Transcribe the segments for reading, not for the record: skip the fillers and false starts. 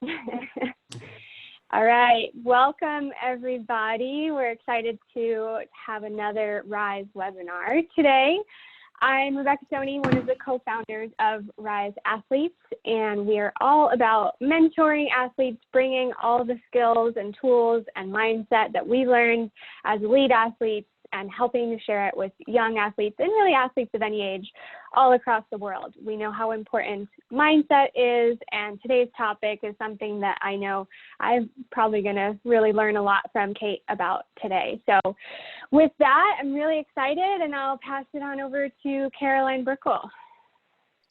All right, welcome everybody. We're excited to have another RISE webinar today. I'm Rebecca Soni, one of the co-founders of RISE Athletes, and we are all about mentoring athletes, bringing all the skills and tools and mindset that we learned as elite athletes and helping to share it with young athletes and really athletes of any age all across the world. We know how important mindset is, and today's topic is something that I know I'm probably going to really learn a lot from Kate about today. So with that, I'm really excited, and I'll pass it on over to Caroline Burckle.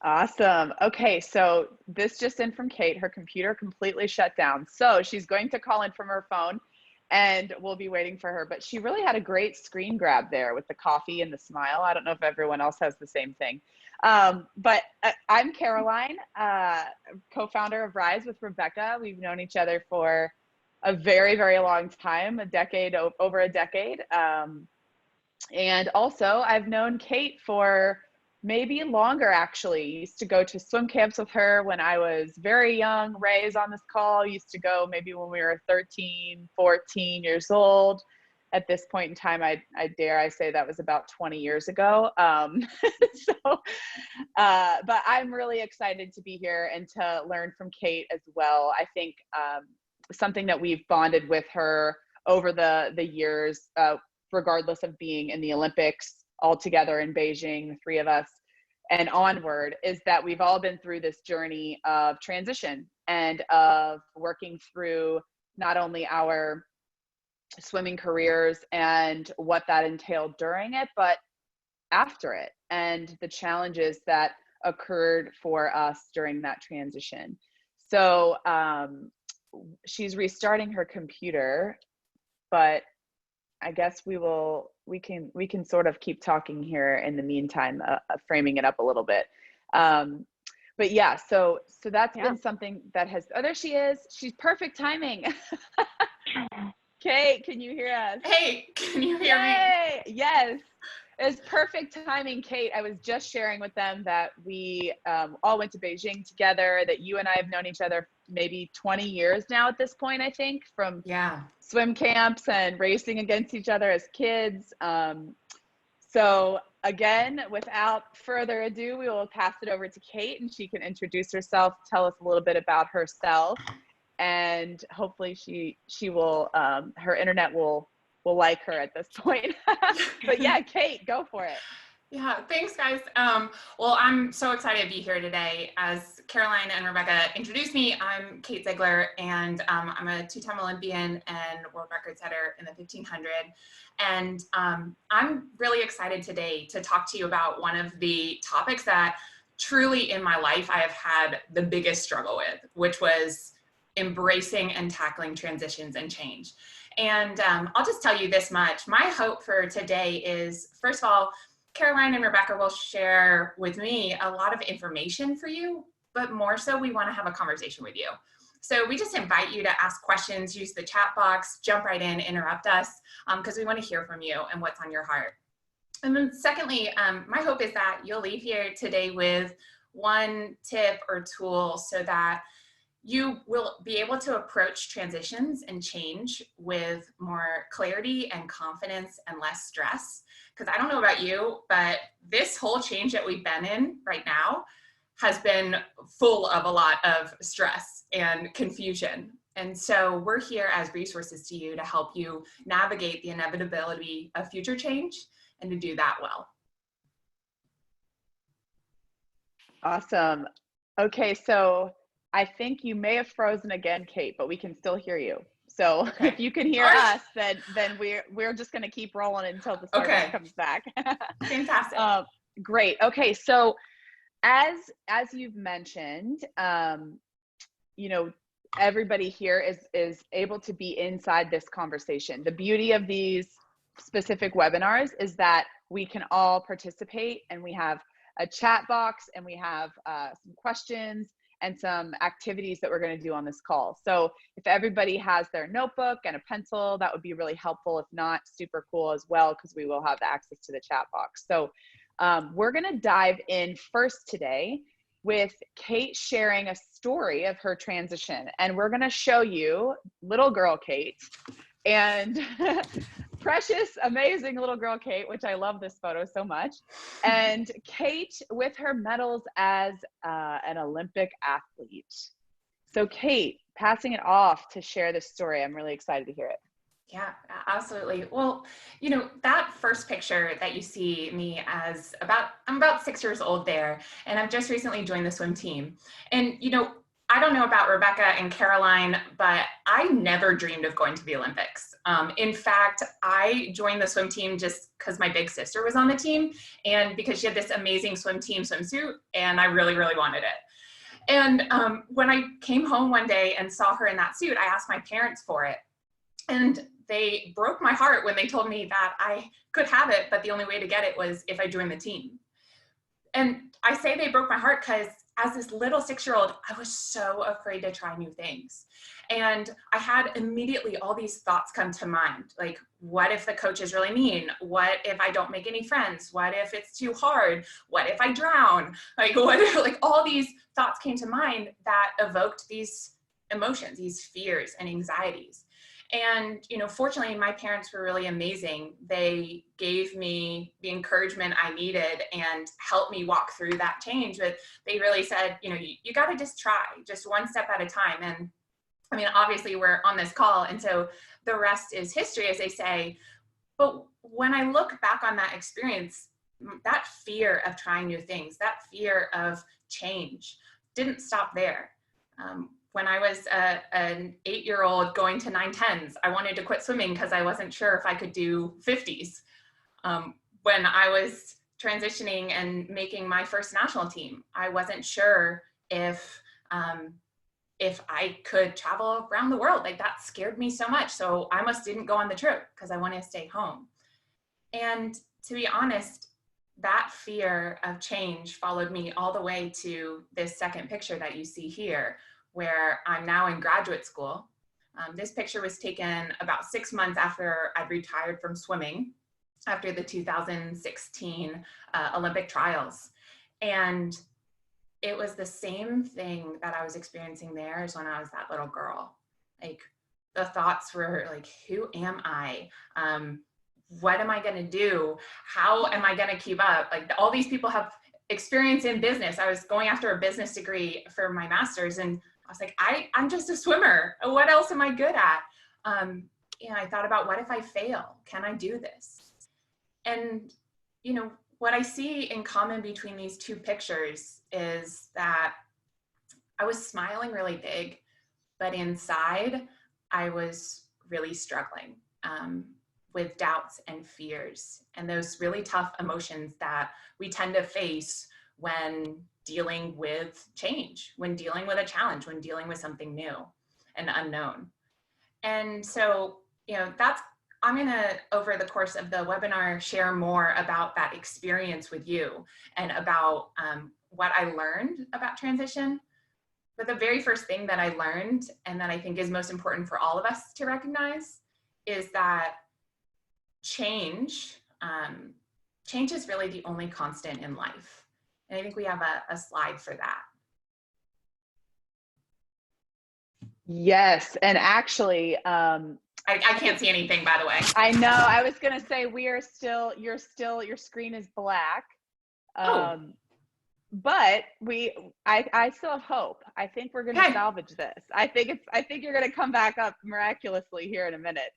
Awesome. Okay, so this just in from Kate. Her computer completely shut down. So she's going to call in from her phone, and we'll be waiting for her. But she really had a great screen grab there with the coffee and the smile. I don't know if everyone else has the same thing. But I'm Caroline, co-founder of RISE with Rebecca. We've known each other for a very, very long time, over a decade. And also I've known Kate for maybe longer, actually. Used to go to swim camps with her when I was very young. Ray's on this call. Used to go maybe when we were 13, 14 years old. At this point in time, I dare I say that was about 20 years ago. But I'm really excited to be here and to learn from Kate as well. I think something that we've bonded with her over the years, regardless of being in the Olympics, all together in Beijing, the three of us, and onward, is that we've all been through this journey of transition and of working through not only our swimming careers and what that entailed during it, but after it, and the challenges that occurred for us during that transition. So she's restarting her computer, but I guess we can sort of keep talking here in the meantime, framing it up a little bit. But yeah, so that's been something that has, oh, there she is. She's perfect timing. Kate, can you hear us? Hey, can you hear me? Yes, it's perfect timing, Kate. I was just sharing with them that we all went to Beijing together, that you and I have known each other maybe 20 years now at this point, I think, from swim camps and racing against each other as kids. So again, without further ado, we will pass it over to Kate, and she can introduce herself, tell us a little bit about herself, and hopefully she will, her internet will like her at this point. But yeah, Kate, go for it. Yeah, thanks guys. Well, I'm so excited to be here today. As Caroline and Rebecca introduced me, I'm Kate Ziegler, and I'm a two-time Olympian and world record setter in the 1500. And I'm really excited today to talk to you about one of the topics that truly in my life I have had the biggest struggle with, which was embracing and tackling transitions and change. And I'll just tell you this much. My hope for today is, first of all, Caroline and Rebecca will share with me a lot of information for you, but more so we want to have a conversation with you. So we just invite you to ask questions, use the chat box, jump right in, interrupt us, because we want to hear from you and what's on your heart. And then secondly, my hope is that you'll leave here today with one tip or tool so that you will be able to approach transitions and change with more clarity and confidence and less stress. Because I don't know about you, but this whole change that we've been in right now has been full of a lot of stress and confusion. And so we're here as resources to you to help you navigate the inevitability of future change and to do that well. Awesome. Okay, so I think you may have frozen again, Kate, but we can still hear you. So if you can hear us, then we're just going to keep rolling until the service comes back. Fantastic. Great. Okay, so as you've mentioned, you know, everybody here is able to be inside this conversation. The beauty of these specific webinars is that we can all participate, and we have a chat box, and we have some questions and some activities that we're going to do on this call. So if everybody has their notebook and a pencil, that would be really helpful. If not, super cool as well, because we will have the access to the chat box. So we're going to dive in first today with Kate sharing a story of her transition. And we're going to show you little girl Kate and precious, amazing little girl Kate, which I love this photo so much. And Kate with her medals as an Olympic athlete. So Kate, passing it off to share this story. I'm really excited to hear it. Yeah, absolutely. Well, you know, that first picture that you see me as I'm about 6 years old there, and I've just recently joined the swim team. And, you know, I don't know about Rebecca and Caroline, but I never dreamed of going to the Olympics. In fact, I joined the swim team just because my big sister was on the team and because she had this amazing swim team swimsuit, and I really, really wanted it. And when I came home one day and saw her in that suit, I asked my parents for it. And they broke my heart when they told me that I could have it, but the only way to get it was if I joined the team. And I say they broke my heart because as this little 6-year-old, I was so afraid to try new things. And I had immediately all these thoughts come to mind, like, what if the coach is really mean? What if I don't make any friends? What if it's too hard? What if I drown? Like, what if, like, all these thoughts came to mind that evoked these emotions, these fears and anxieties. And, you know, fortunately, my parents were really amazing. They gave me the encouragement I needed and helped me walk through that change. But they really said, you know, you got to just try, just one step at a time. And I mean, obviously, we're on this call, and so the rest is history, as they say. But when I look back on that experience, that fear of trying new things, that fear of change didn't stop there. When I was an 8-year-old going to 9/10s, I wanted to quit swimming because I wasn't sure if I could do 50s. When I was transitioning and making my first national team, I wasn't sure if I could travel around the world. Like, that scared me so much. So I almost didn't go on the trip because I wanted to stay home. And to be honest, that fear of change followed me all the way to this second picture that you see here, where I'm now in graduate school. This picture was taken about 6 months after I'd retired from swimming after the 2016 Olympic trials. And it was the same thing that I was experiencing there as when I was that little girl. Like, the thoughts were like, who am I? What am I gonna do? How am I gonna keep up? Like, all these people have experience in business. I was going after a business degree for my master's, and I was like, I'm just a swimmer. What else am I good at? And I thought about, what if I fail? Can I do this? And, you know, what I see in common between these two pictures is that I was smiling really big, but inside I was really struggling with doubts and fears and those really tough emotions that we tend to face when dealing with change, when dealing with a challenge, when dealing with something new and unknown. And so, you know, I'm gonna, over the course of the webinar, share more about that experience with you and about what I learned about transition. But the very first thing that I learned, and that I think is most important for all of us to recognize, is that change is really the only constant in life. And I think we have a slide for that. Yes, and actually, I can't see anything, by the way. I know. I was gonna say your screen is black. But I still have hope. I think we're gonna salvage this. I think you're gonna come back up miraculously here in a minute.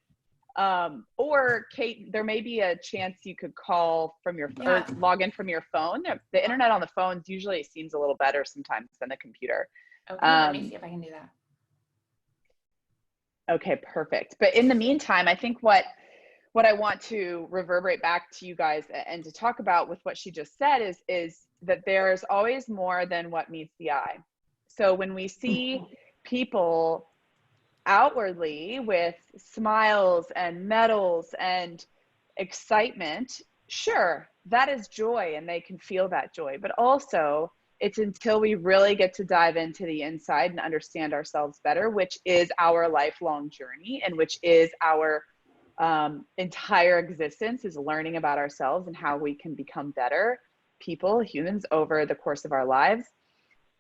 Or Kate, there may be a chance you could call from your phone, log in from your phone. The internet on the phones usually seems a little better sometimes than the computer. Okay, let me see if I can do that. Okay, perfect. But in the meantime, I think what I want to reverberate back to you guys and to talk about with what she just said is that there's always more than what meets the eye. So when we see people outwardly with smiles and medals and excitement, sure, that is joy and they can feel that joy. But also, it's until we really get to dive into the inside and understand ourselves better, which is our lifelong journey and which is our entire existence, is learning about ourselves and how we can become better people, humans, over the course of our lives.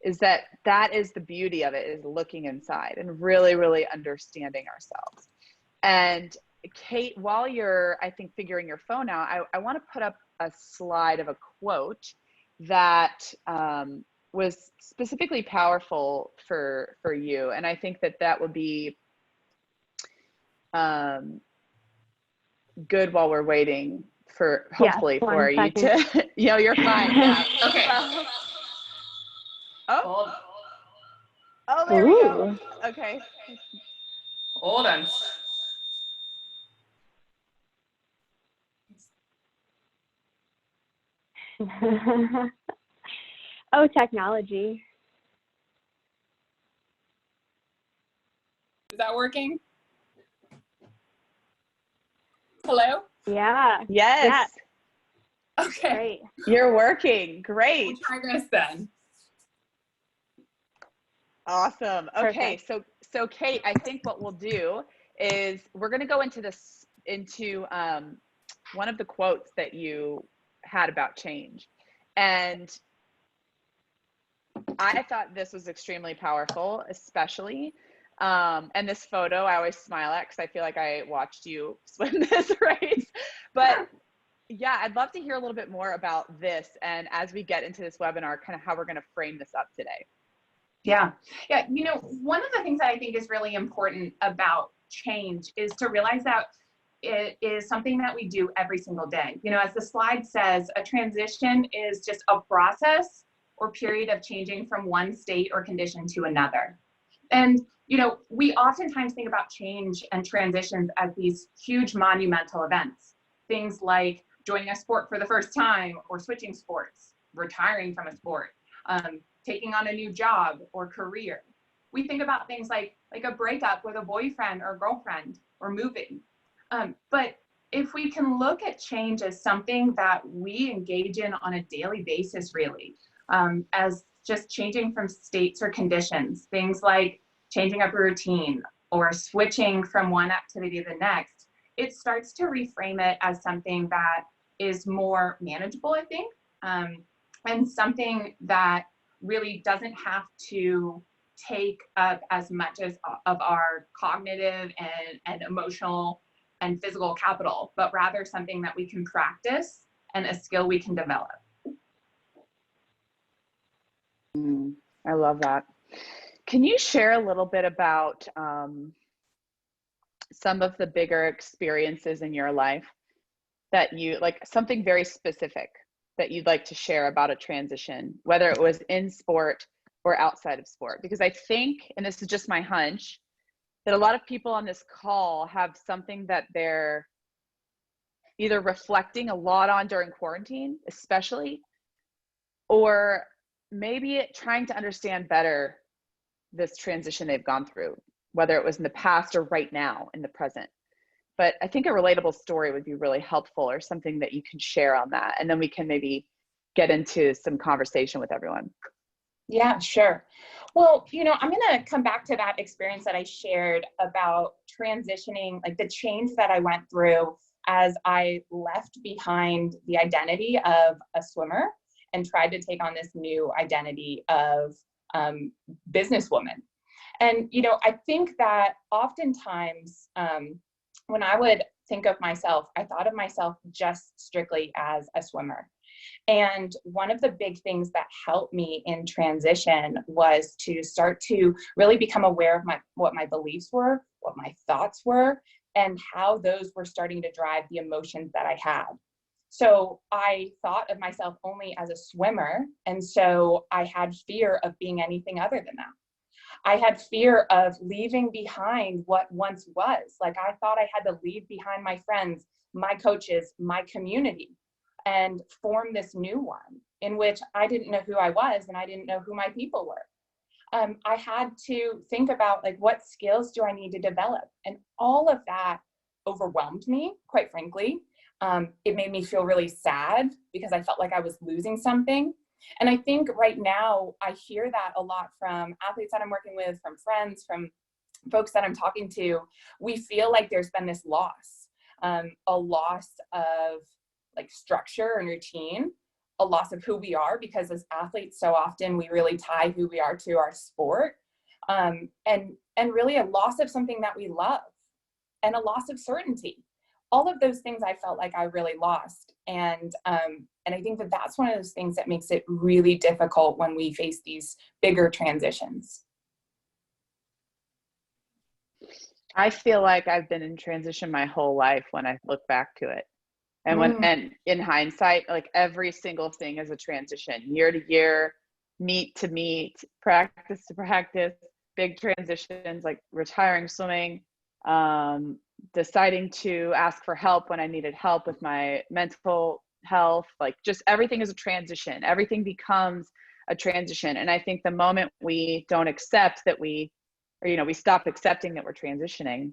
is that is the beauty of it, is looking inside and really, really understanding ourselves. And Kate, while you're, I think, figuring your phone out, I want to put up a slide of a quote that was specifically powerful for you. And I think that would be good while we're waiting for, hopefully, yes, for you to, you're fine. Yeah. Okay. Oh, there we go. Okay. Hold on. Oh, technology. Is that working? Hello? Yeah. Yes. Okay. Great. You're working. Great. We'll try this then. Awesome. Okay. Perfect. So Kate, I think what we'll do is we're going to go into one of the quotes that you had about change. And I thought this was extremely powerful, especially, and this photo I always smile at because I feel like I watched you swim this race. But yeah, I'd love to hear a little bit more about this, and as we get into this webinar, kind of how we're going to frame this up today. Yeah. One of the things that I think is really important about change is to realize that it is something that we do every single day. As the slide says, a transition is just a process or period of changing from one state or condition to another. And, we oftentimes think about change and transitions as these huge monumental events. Things like joining a sport for the first time, or switching sports, retiring from a sport, taking on a new job or career. We think about things like a breakup with a boyfriend or girlfriend, or moving. But if we can look at change as something that we engage in on a daily basis, really, as just changing from states or conditions, things like changing up a routine or switching from one activity to the next, it starts to reframe it as something that is more manageable, I think, and something that really doesn't have to take up as much of our cognitive and emotional and physical capital, but rather something that we can practice and a skill we can develop. I love that. Can you share a little bit about some of the bigger experiences in your life that you, like something very specific that you'd like to share about a transition, whether it was in sport or outside of sport? Because I think, and this is just my hunch, that a lot of people on this call have something that they're either reflecting a lot on during quarantine, especially, or maybe trying to understand better this transition they've gone through, whether it was in the past or right now in the present. But I think a relatable story would be really helpful, or something that you can share on that. And then we can maybe get into some conversation with everyone. Yeah, sure. Well, I'm going to come back to that experience that I shared about transitioning, like the change that I went through as I left behind the identity of a swimmer and tried to take on this new identity of businesswoman. And, I think that oftentimes when I would think of myself, I thought of myself just strictly as a swimmer. And one of the big things that helped me in transition was to start to really become aware of what my beliefs were, what my thoughts were, and how those were starting to drive the emotions that I had. So I thought of myself only as a swimmer, and so I had fear of being anything other than that. I had fear of leaving behind what once was. Like, I thought I had to leave behind my friends, my coaches, my community, and form this new one in which I didn't know who I was and I didn't know who my people were. I had to think about, like, what skills do I need to develop? And all of that overwhelmed me, quite frankly. It made me feel really sad because I felt like I was losing something. And I think right now I hear that a lot from athletes that I'm working with, from friends, from folks that I'm talking to. We feel like there's been this loss, a loss of like structure and routine, a loss of who we are, because as athletes, so often we really tie who we are to our sport, and really a loss of something that we love, and a loss of certainty. All of those things I felt like I really lost. And I think that that's one of those things that makes it really difficult when we face these bigger transitions. I feel like I've been in transition my whole life when I look back to it. And and in hindsight, like every single thing is a transition, year to year, meet to meet, practice to practice, big transitions like retiring swimming, deciding to ask for help when I needed help with my mental health, like just everything is a transition. Everything becomes a transition. And I think the moment we don't accept that we stop accepting that we're transitioning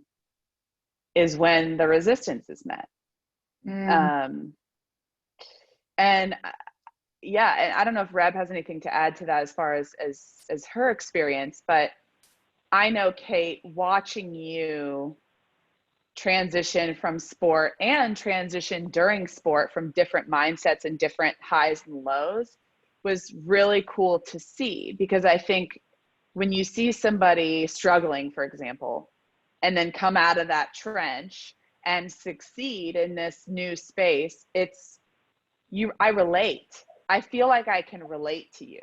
is when the resistance is met. And I don't know if Reb has anything to add to that as far as her experience, but I know, Kate, watching you transition from sport and transition during sport from different mindsets and different highs and lows was really cool to see, because I think when you see somebody struggling, for example, and then come out of that trench and succeed in this new space, I relate. I feel like I can relate to you,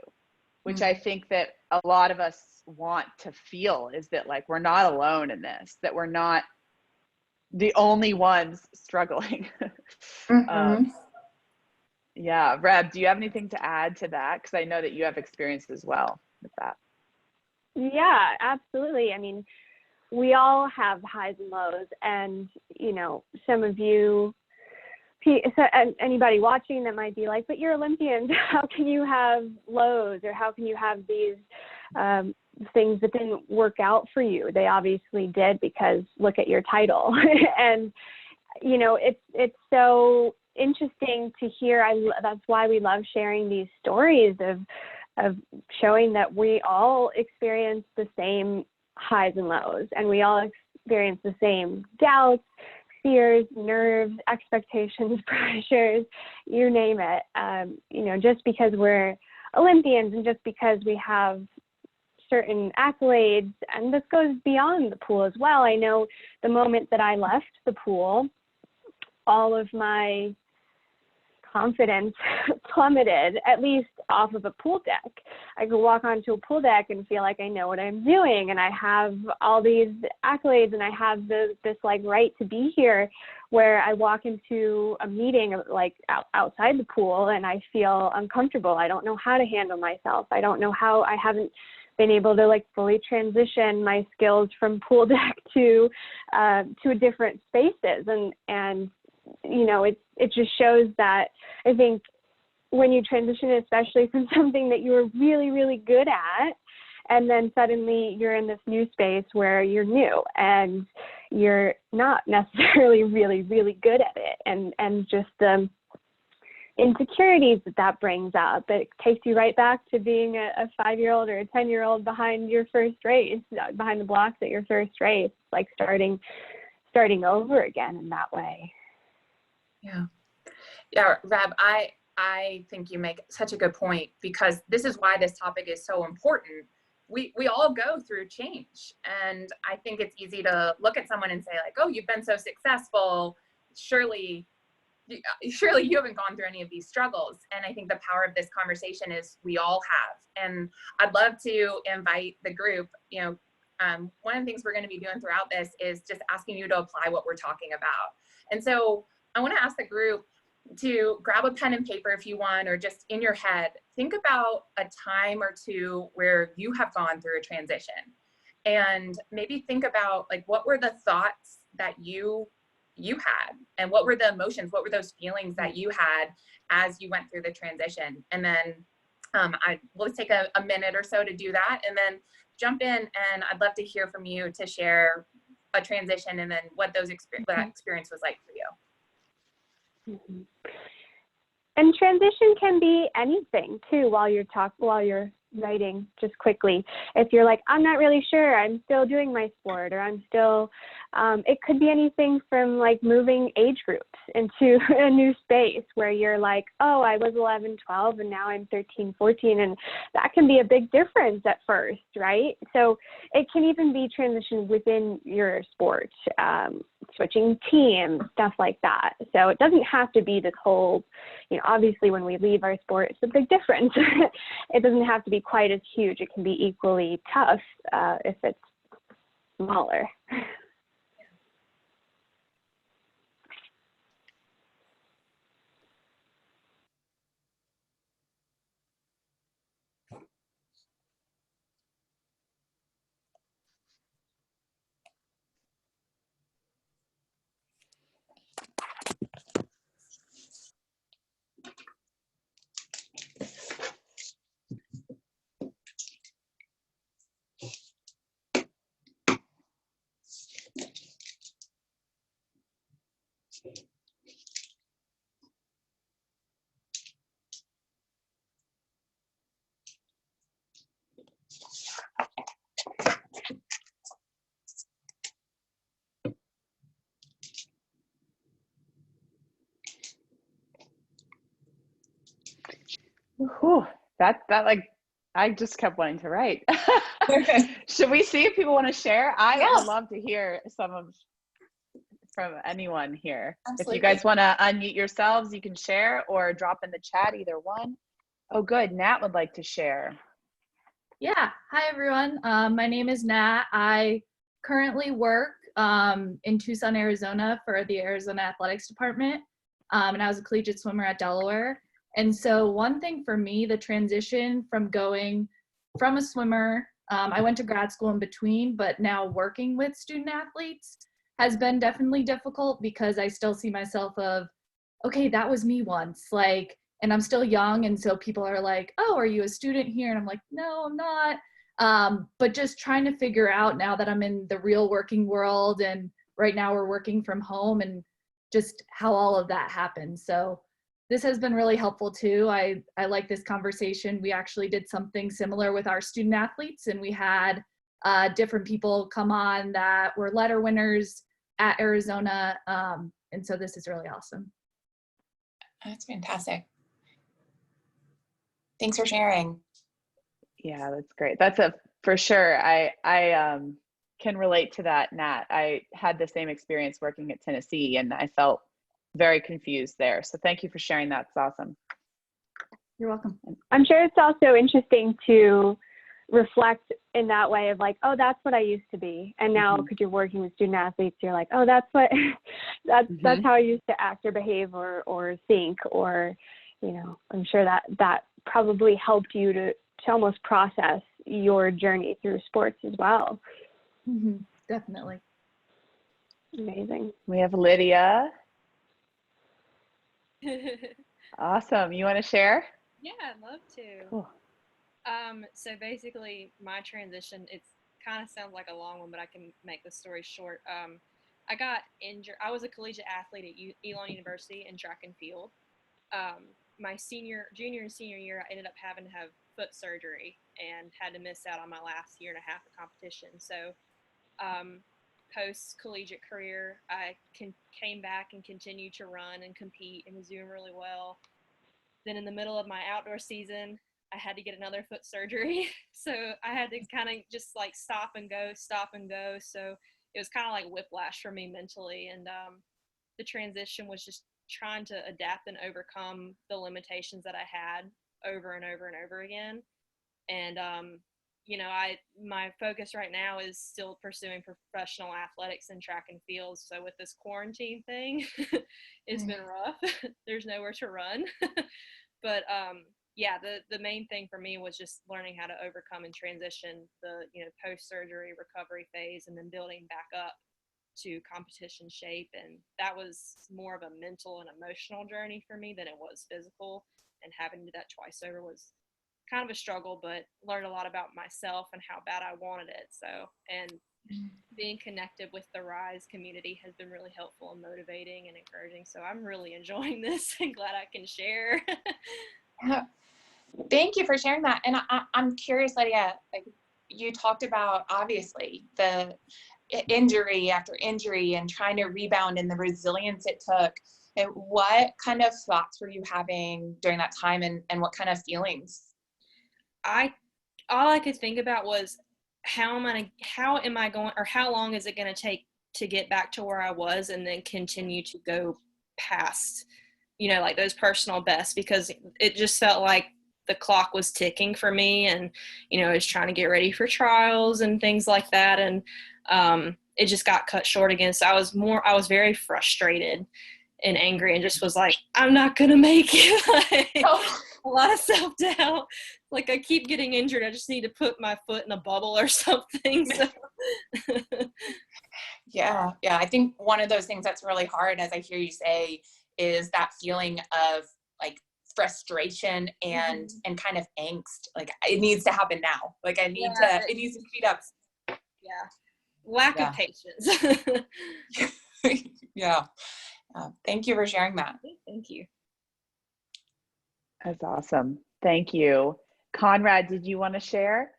which I think that a lot of us want to feel, is that like, we're not alone in this, that we're not the only ones struggling. Yeah. Reb, do you have anything to add to that? Because I know that you have experience as well with that. Yeah, absolutely. I mean, we all have highs and lows, and, some of you, anybody watching that might be like, but you're Olympians, how can you have lows, or how can you have these things that didn't work out for you? They obviously did, because look at your title. And, it's so interesting to hear. That's why we love sharing these stories of showing that we all experience the same highs and lows, and we all experience the same doubts, fears, nerves, expectations, pressures, you name it. Just because we're Olympians and just because we have certain accolades, and this goes beyond the pool as well. I know the moment that I left the pool, all of my confidence plummeted, at least off of a pool deck. I could walk onto a pool deck and feel like I know what I'm doing, and I have all these accolades, and I have this like right to be here, where I walk into a meeting like outside the pool and I feel uncomfortable. I don't know how to handle myself. I don't know how. I haven't been able to like fully transition my skills from pool deck to different spaces, and it just shows that I think when you transition, especially from something that you were really, really good at, and then suddenly you're in this new space where you're new and you're not necessarily really, really good at it, and just the insecurities that brings up, it takes you right back to being a 5-year-old or a 10-year-old behind your first race, behind the blocks at your first race, like starting over again in that way. Yeah, Reb, I think you make such a good point, because this is why this topic is so important. We all go through change, and I think it's easy to look at someone and say like, oh, you've been so successful, surely you haven't gone through any of these struggles. And I think the power of this conversation is we all have. And I'd love to invite the group, one of the things we're going to be doing throughout this is just asking you to apply what we're talking about. And so I want to ask the group to grab a pen and paper if you want, or just in your head, think about a time or two where you have gone through a transition, and maybe think about like, what were the thoughts that you had, and what were the emotions, what were those feelings that you had as you went through the transition. And then we'll take a minute or so to do that, and then jump in, and I'd love to hear from you to share a transition and then what that experience was like for you. And transition can be anything too, while you're writing just quickly. If you're like, I'm not really sure, I'm still doing my sport, or I'm still, it could be anything from like moving age groups into a new space where you're like, oh, I was 11, 12, and now I'm 13, 14. And that can be a big difference at first, right? So it can even be transition within your sport, switching teams, stuff like that. So it doesn't have to be this whole, obviously when we leave our sport, it's a big difference. It doesn't have to be quite as huge. It can be equally tough if it's smaller. Whew, that like, I just kept wanting to write. Should we see if people want to share? I would love to hear from anyone here. Absolutely. If you guys want to unmute yourselves, you can share or drop in the chat, either one. Oh, good. Nat would like to share. Yeah. Hi, everyone. My name is Nat. I currently work in Tucson, Arizona for the Arizona Athletics Department. And I was a collegiate swimmer at Delaware. And so one thing for me, the transition from going from a swimmer, I went to grad school in between, but now working with student athletes has been definitely difficult because I still see myself of, okay, that was me once, like, and I'm still young. And so people are like, oh, are you a student here? And I'm like, no, I'm not. But just trying to figure out now that I'm in the real working world, and right now we're working from home, and just how all of that happens. So this has been really helpful too. I like this conversation. We actually did something similar with our student athletes, and we had different people come on that were letter winners at Arizona. And so this is really awesome. That's fantastic. Thanks for sharing. Yeah, that's great. That's for sure. I can relate to that, Nat. I had the same experience working at Tennessee, and I felt very confused there. So thank you for sharing that. It's awesome. You're welcome. I'm sure it's also interesting to reflect in that way of like, oh, that's what I used to be. And now because you're working with student athletes, you're like, oh, that's what, that's how I used to act or behave or think, or, I'm sure that probably helped you to almost process your journey through sports as well. Definitely. Amazing. We have Lydia. Awesome. You want to share? Yeah, I'd love to. Cool. So basically my transition, it kind of sounds like a long one, but I can make the story short. I got injured. I was a collegiate athlete at Elon University in track and field. My junior and senior year, I ended up having to have foot surgery and had to miss out on my last year and a half of competition. So post-collegiate career, I came back and continued to run and compete and was doing really well. Then in the middle of my outdoor season, I had to get another foot surgery. So I had to kind of just like stop and go. So it was kind of like whiplash for me mentally. And the transition was just trying to adapt and overcome the limitations that I had over and over and over again. And my focus right now is still pursuing professional athletics and track and field. So with this quarantine thing, it's been rough. There's nowhere to run. But the main thing for me was just learning how to overcome and transition the post-surgery recovery phase, and then building back up to competition shape. And that was more of a mental and emotional journey for me than it was physical. And having to do that twice over was kind of a struggle, but learned a lot about myself and how bad I wanted it. So, and being connected with the RISE community has been really helpful and motivating and encouraging. So I'm really enjoying this and glad I can share. Thank you for sharing that. And I'm curious, Lydia, like you talked about obviously the injury after injury and trying to rebound and the resilience it took. And what kind of thoughts were you having during that time, and what kind of feelings? All I could think about was how am I going, or how long is it going to take to get back to where I was and then continue to go past, like those personal bests, because it just felt like the clock was ticking for me, and I was trying to get ready for trials and things like that, and it just got cut short again. So I was very frustrated and angry, and just was like, I'm not gonna make it. A lot of self-doubt, like I keep getting injured, I just need to put my foot in a bubble or something. So. Yeah, I think one of those things that's really hard, as I hear you say, is that feeling of like frustration and kind of angst. Like it needs to happen now. Like it needs to speed up. Yeah. Lack of patience. Yeah. Thank you for sharing that. Thank you. That's awesome. Thank you. Conrad, did you want to share?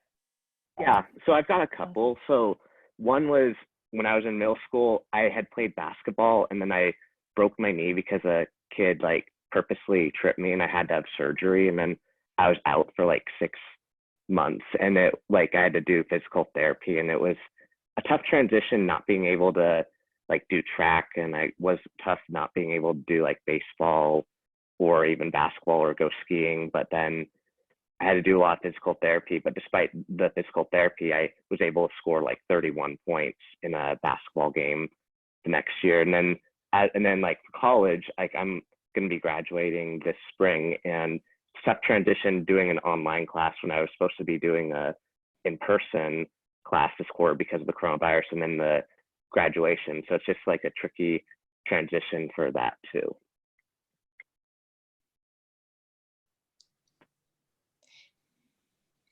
Yeah, so I've got a couple. So one was when I was in middle school, I had played basketball and then I broke my knee because a kid like purposely tripped me and I had to have surgery. And then I was out for like 6 months, and I had to do physical therapy, and it was a tough transition not being able to like do track, and I was tough not being able to do like baseball or even basketball or go skiing. But then I had to do a lot of physical therapy, but despite the physical therapy, I was able to score like 31 points in a basketball game the next year. And then like for college, like I'm going to be graduating this spring, and tough transition doing an online class when I was supposed to be doing a in-person class this quarter because of the coronavirus, and then the graduation. So it's just like a tricky transition for that too.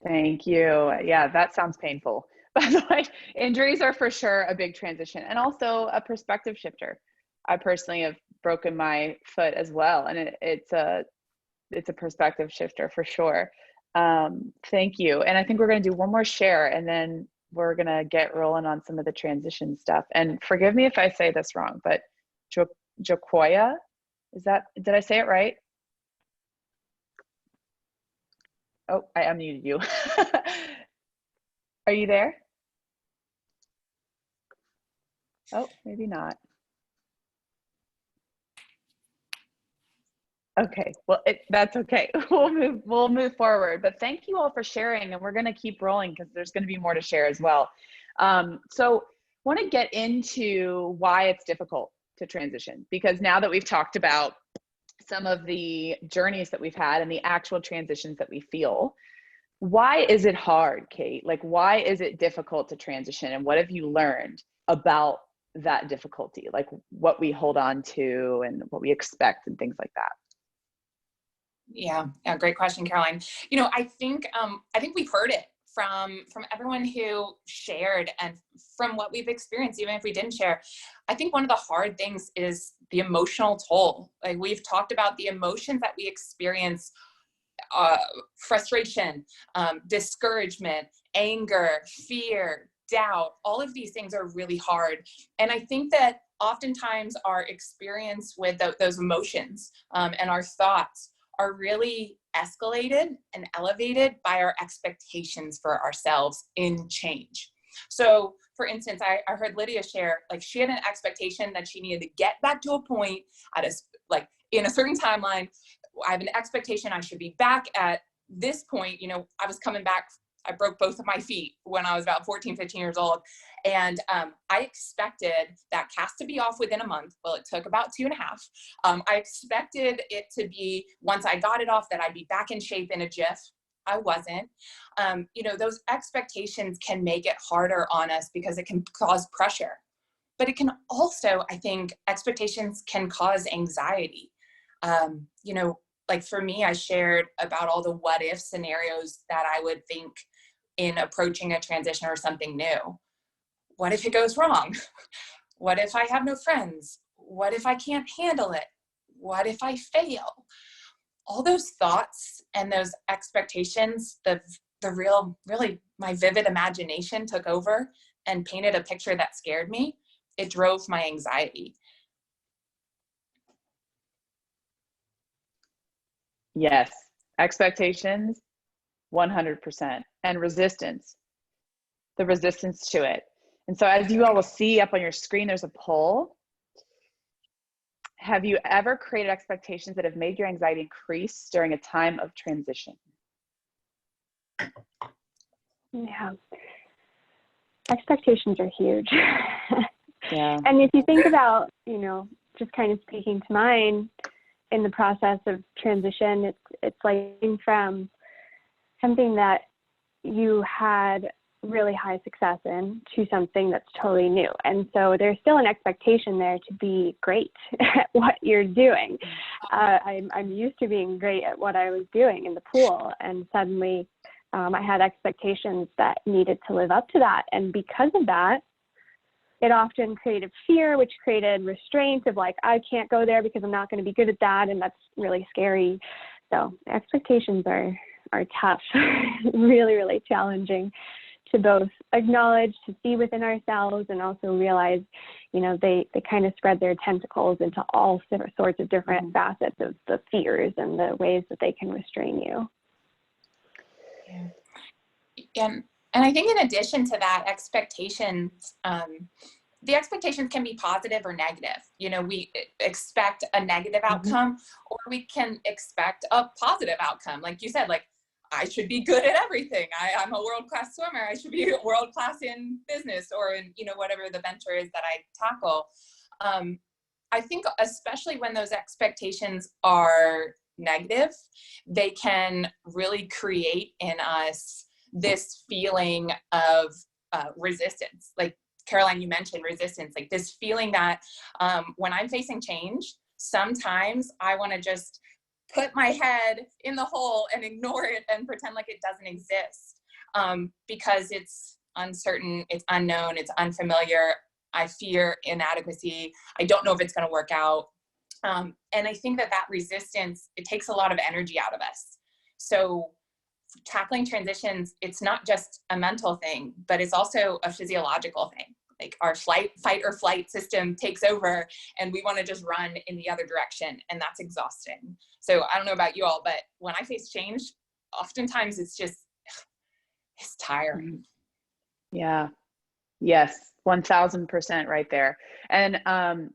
Thank you. Yeah, that sounds painful. By the way, injuries are for sure a big transition and also a perspective shifter. I personally have broken my foot as well, and it's a perspective shifter for sure. Thank you. And I think we're going to do one more share, and then we're going to get rolling on some of the transition stuff. And forgive me if I say this wrong, but Jokoya, did I say it right? Oh, I unmuted you. Are you there? Oh, maybe not. Okay, well, that's okay. We'll move forward. But thank you all for sharing, and we're going to keep rolling because there's going to be more to share as well. So want to get into why it's difficult to transition, because now that we've talked about some of the journeys that we've had and the actual transitions that we feel, why is it hard, Kate? Like, why is it difficult to transition, and what have you learned about that difficulty, like what we hold on to and what we expect and things like that? Yeah, great question, Caroline. I think we've heard it from everyone who shared, and from what we've experienced, even if we didn't share. I think one of the hard things is the emotional toll. Like we've talked about the emotions that we experience, frustration, discouragement, anger, fear, doubt. All of these things are really hard. And I think that oftentimes our experience with those emotions and our thoughts are really escalated and elevated by our expectations for ourselves in change. So for instance, I heard Lydia share, like she had an expectation that she needed to get back to a point in a certain timeline. I have an expectation I should be back at this point. I was coming back, I broke both of my feet when I was about 14, 15 years old. And I expected that cast to be off within a month. Well, it took about 2.5. I expected it to be, once I got it off, that I'd be back in shape in a jiff. I wasn't. Those expectations can make it harder on us because it can cause pressure. But it can also, I think, expectations can cause anxiety. Like for me, I shared about all the what if scenarios that I would think in approaching a transition or something new. What if it goes wrong? What if I have no friends? What if I can't handle it? What if I fail? all those thoughts and those expectations, really my vivid imagination took over and painted a picture that scared me. It drove my anxiety. Yes, expectations, 100%, and resistance, the resistance to it. And so as you all will see up on your screen, there's a poll. Have you ever created expectations that have made your anxiety increase during a time of transition? Yeah. Expectations are huge. Yeah. And if you think about, you know, just kind of speaking to mine in the process of transition, it's like from something that you had really high success in to something that's totally new. And so there's still an expectation there to be great at what you're doing. I'm used to being great at what I was doing in the pool, and suddenly I had expectations that needed to live up to that. And because of that, it often created fear, which created restraint of like, I can't go there because I'm not going to be good at that, and that's really scary. So expectations are tough, really, really challenging to both acknowledge, to see within ourselves, and also realize, you know, they kind of spread their tentacles into all sorts of different facets of the fears and the ways that they can restrain you. Yeah. And I think in addition to that, expectations, the expectations can be positive or negative. You know, we expect a negative outcome, or we can expect a positive outcome. Like you said, like, I should be good at everything. I'm a world-class swimmer. I should be world-class in business, or in, you know, whatever the venture is that I tackle. I think especially when those expectations are negative, they can really create in us this feeling of resistance. Like Caroline, you mentioned resistance, like this feeling that when I'm facing change, sometimes I want to just put my head in the hole and ignore it and pretend like it doesn't exist, because it's uncertain, it's unknown, it's unfamiliar. I fear inadequacy. I don't know if it's going to work out. And I think that resistance, it takes a lot of energy out of us. So tackling transitions, it's not just a mental thing, but it's also a physiological thing. Like our fight or flight system takes over, and we want to just run in the other direction, and that's exhausting. So I don't know about you all, but when I face change, oftentimes it's tiring. Yeah. Yes, 1000% right there. And I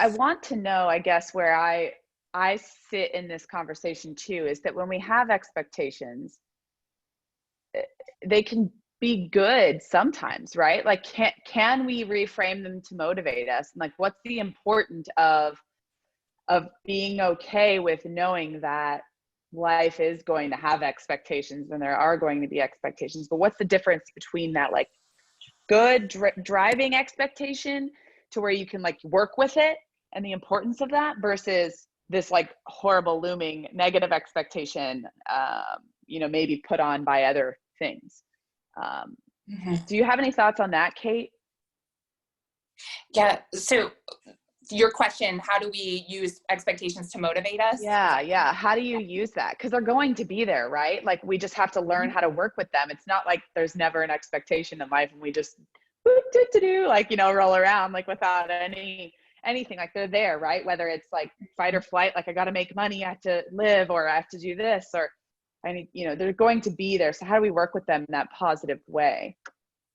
want to know, I guess, where I sit in this conversation too, is that when we have expectations, they can be good sometimes, right? Like, can we reframe them to motivate us? And like, what's the importance of being okay with knowing that life is going to have expectations, and there are going to be expectations, but what's the difference between that, like, good driving expectation to where you can like work with it and the importance of that, versus this like horrible looming negative expectation, you know, maybe put on by other things. Do you have any thoughts on that, Kate? Yeah. So your question, how do we use expectations to motivate us? Yeah. How do you use that? Because they're going to be there, right? Like, we just have to learn how to work with them. It's not like there's never an expectation in life and we just like, you know, roll around like without anything. Like, they're there, right? Whether it's like fight or flight, like I got to make money, I have to live, or I have to do this, or I need, you know, they're going to be there. So how do we work with them in that positive way?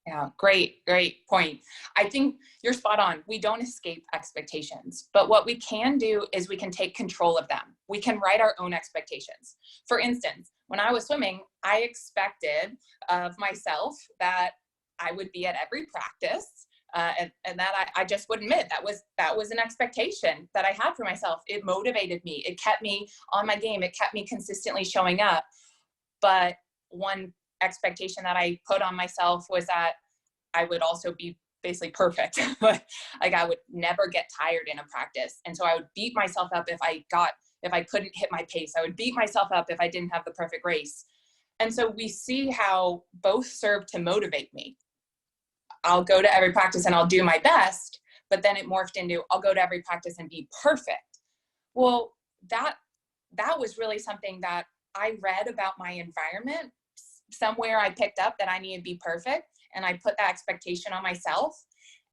Yeah, great point. I think you're spot on. We don't escape expectations, but what we can do is we can take control of them. We can write our own expectations. For instance, when I was swimming, I expected of myself that I would be at every practice, and that I just would admit that was an expectation that I had for myself. It motivated me. It kept me on my game. It kept me consistently showing up. But one expectation that I put on myself was that I would also be basically perfect. Like, I would never get tired in a practice. And so I would beat myself up if I couldn't hit my pace. I would beat myself up if I didn't have the perfect race. And so we see how both serve to motivate me. I'll go to every practice and I'll do my best, but then it morphed into I'll go to every practice and be perfect. Well, that that was really something that I read about my environment. Somewhere I picked up that I needed to be perfect, and I put that expectation on myself.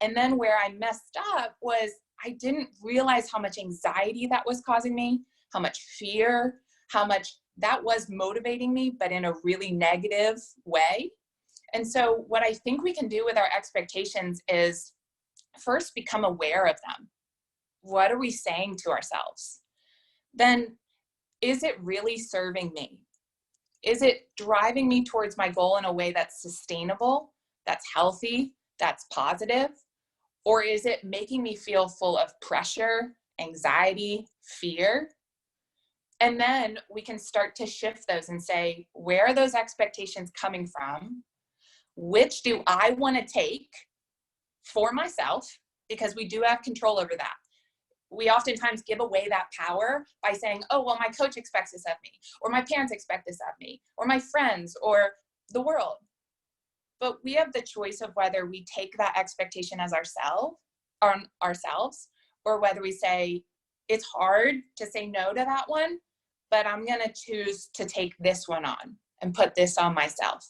And then where I messed up was I didn't realize how much anxiety that was causing me, how much fear, how much that was motivating me, but in a really negative way. And so what I think we can do with our expectations is first become aware of them. What are we saying to ourselves? Then, is it really serving me? Is it driving me towards my goal in a way that's sustainable, that's healthy, that's positive? Or is it making me feel full of pressure, anxiety, fear? And then we can start to shift those and say, where are those expectations coming from? Which do I want to take for myself? Because we do have control over that. We oftentimes give away that power by saying, oh, well, my coach expects this of me, or my parents expect this of me, or my friends, or the world. But we have the choice of whether we take that expectation as ourselves, or whether we say, it's hard to say no to that one, but I'm going to choose to take this one on and put this on myself.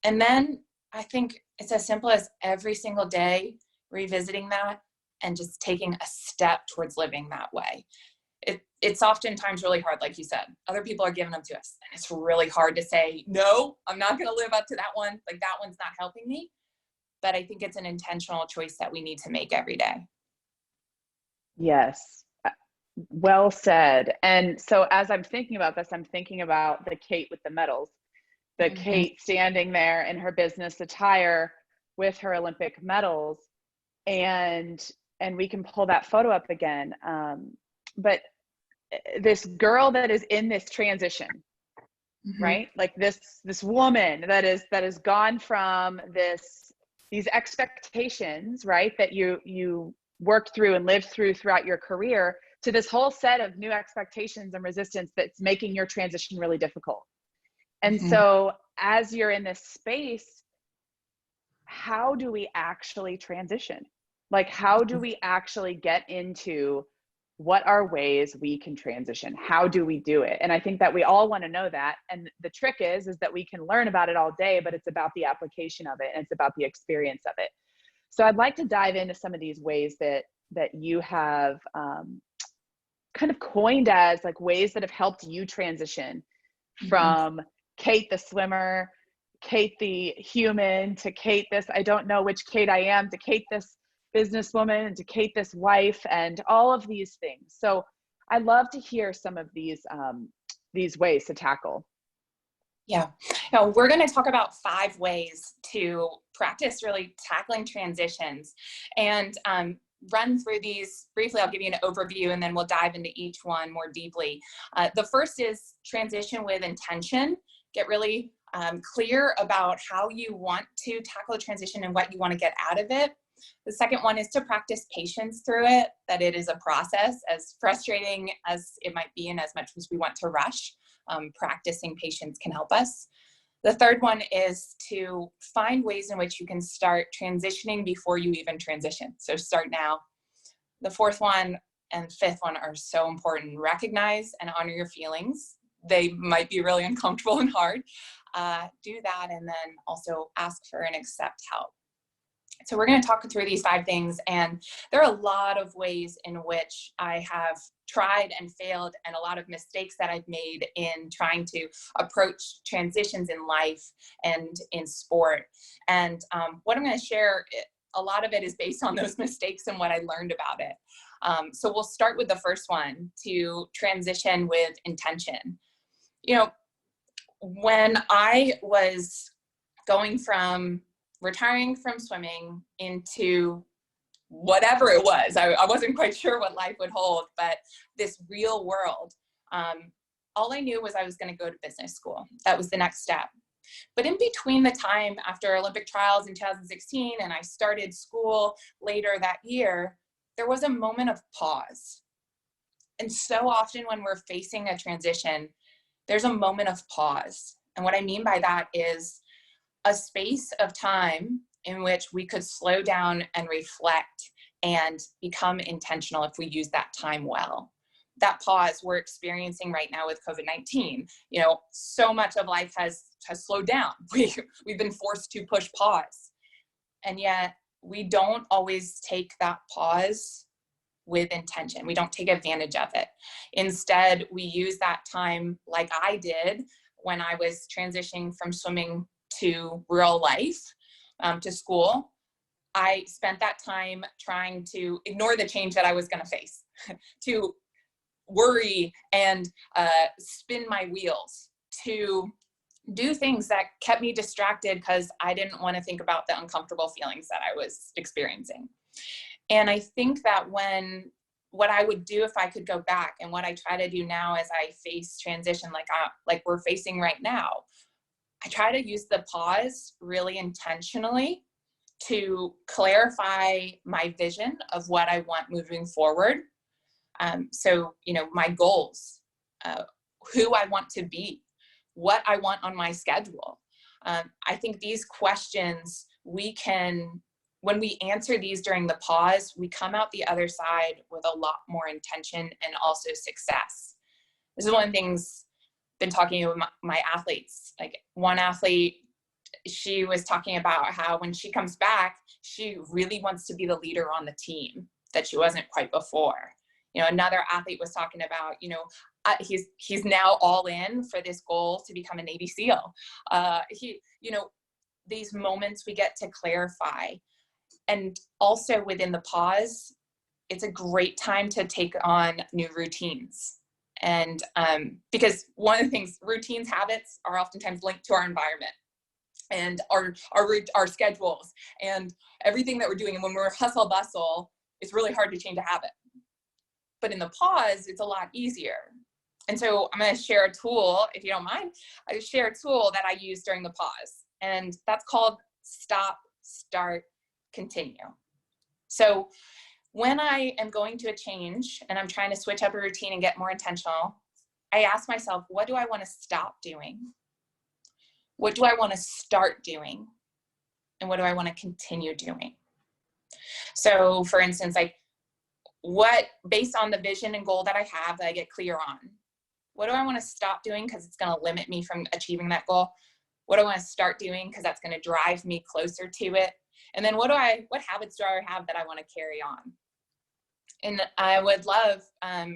And then I think it's as simple as every single day revisiting that and just taking a step towards living that way. It's oftentimes really hard, like you said. Other people are giving them to us, and it's really hard to say, no, I'm not going to live up to that one. Like, that one's not helping me. But I think it's an intentional choice that we need to make every day. Yes. Well said. And so as I'm thinking about this, I'm thinking about the Kate with the medals, the Kate standing there in her business attire with her Olympic medals, and we can pull that photo up again. But this girl that is in this transition, right? Like this woman that is gone from these expectations, right? That you worked through and lived through throughout your career, to this whole set of new expectations and resistance that's making your transition really difficult. And so as you're in this space, how do we actually transition? Like, how do we actually get into what are ways we can transition? How do we do it? And I think that we all want to know that. And the trick is that we can learn about it all day, but it's about the application of it, and it's about the experience of it. So I'd like to dive into some of these ways that you have kind of coined as like ways that have helped you transition from Kate the swimmer, Kate the human, to Kate this, I don't know which Kate I am, to Kate this businesswoman, and to Kate this wife, and all of these things. So I'd love to hear some of these ways to tackle. Yeah, now we're going to talk about 5 ways to practice really tackling transitions, and run through these briefly. I'll give you an overview, and then we'll dive into each one more deeply. The first is transition with intention. Get really clear about how you want to tackle a transition and what you want to get out of it. The second one is to practice patience through it, that it is a process, as frustrating as it might be and as much as we want to rush. Practicing patience can help us. The third one is to find ways in which you can start transitioning before you even transition. So start now. The fourth one and fifth one are so important. Recognize and honor your feelings. They might be really uncomfortable and hard. Do that, and then also ask for and accept help. So we're going to talk through these 5 things, and there are a lot of ways in which I have tried and failed, and a lot of mistakes that I've made in trying to approach transitions in life and in sport. And what I'm going to share, a lot of it is based on those mistakes and what I learned about it. So we'll start with the first one, to transition with intention. You know, when I was going from retiring from swimming into whatever it was, I wasn't quite sure what life would hold, but this real world, all I knew was I was going to go to business school. That was the next step. But in between the time after Olympic trials in 2016 and I started school later that year, there was a moment of pause. And so often when we're facing a transition, there's a moment of pause. And what I mean by that is a space of time in which we could slow down and reflect and become intentional if we use that time well. that pause we're experiencing right now with COVID-19. You know, so much of life has slowed down. We've been forced to push pause. And yet we don't always take that pause with intention. We don't take advantage of it. Instead, we use that time like I did when I was transitioning from swimming to real life, to school. I spent that time trying to ignore the change that I was going to face, to worry and spin my wheels, to do things that kept me distracted because I didn't want to think about the uncomfortable feelings that I was experiencing. And I think that what I would do if I could go back, and what I try to do now as I face transition like we're facing right now, I try to use the pause really intentionally to clarify my vision of what I want moving forward. So, you know, my goals, who I want to be, what I want on my schedule. I think these questions, when we answer these during the pause, we come out the other side with a lot more intention and also success. This is one of the things I've been talking with my athletes. Like one athlete, she was talking about how when she comes back, she really wants to be the leader on the team that she wasn't quite before. You know, another athlete was talking about, you know, he's now all in for this goal to become a Navy SEAL. You know, these moments we get to clarify. And also within the pause, it's a great time to take on new routines. And because one of the things, routines, habits are oftentimes linked to our environment and our schedules and everything that we're doing. And when we're hustle bustle, it's really hard to change a habit. But in the pause, it's a lot easier. And so I'm going to share a tool, if you don't mind. I share a tool that I use during the pause, and that's called Stop, Start, Continue. So when I am going to a change and I'm trying to switch up a routine and get more intentional, I ask myself, what do I want to stop doing? What do I want to start doing? And what do I want to continue doing? So for instance, like based on the vision and goal that I have that I get clear on, what do I want to stop doing because it's going to limit me from achieving that goal? What do I want to start doing because that's going to drive me closer to it? And then what habits do I have that I want to carry on? And I would love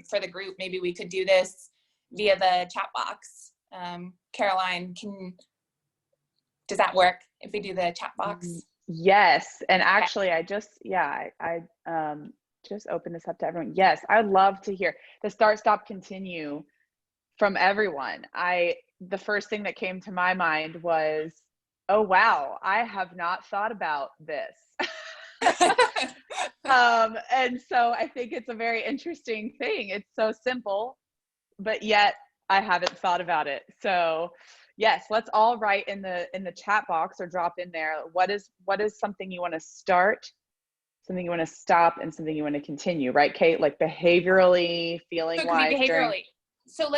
for the group, maybe we could do this via the chat box. Caroline, does that work if we do the chat box? Yes. And actually I just opened this up to everyone. Yes, I would love to hear the start, stop, continue from everyone. The first thing that came to my mind was, oh, wow, I have not thought about this. And so I think it's a very interesting thing. It's so simple, but yet I haven't thought about it. So yes, let's all write in the chat box or drop in there. What is something you want to start, something you want to stop, and something you want to continue, right, Kate? Like behaviorally, feeling wise. So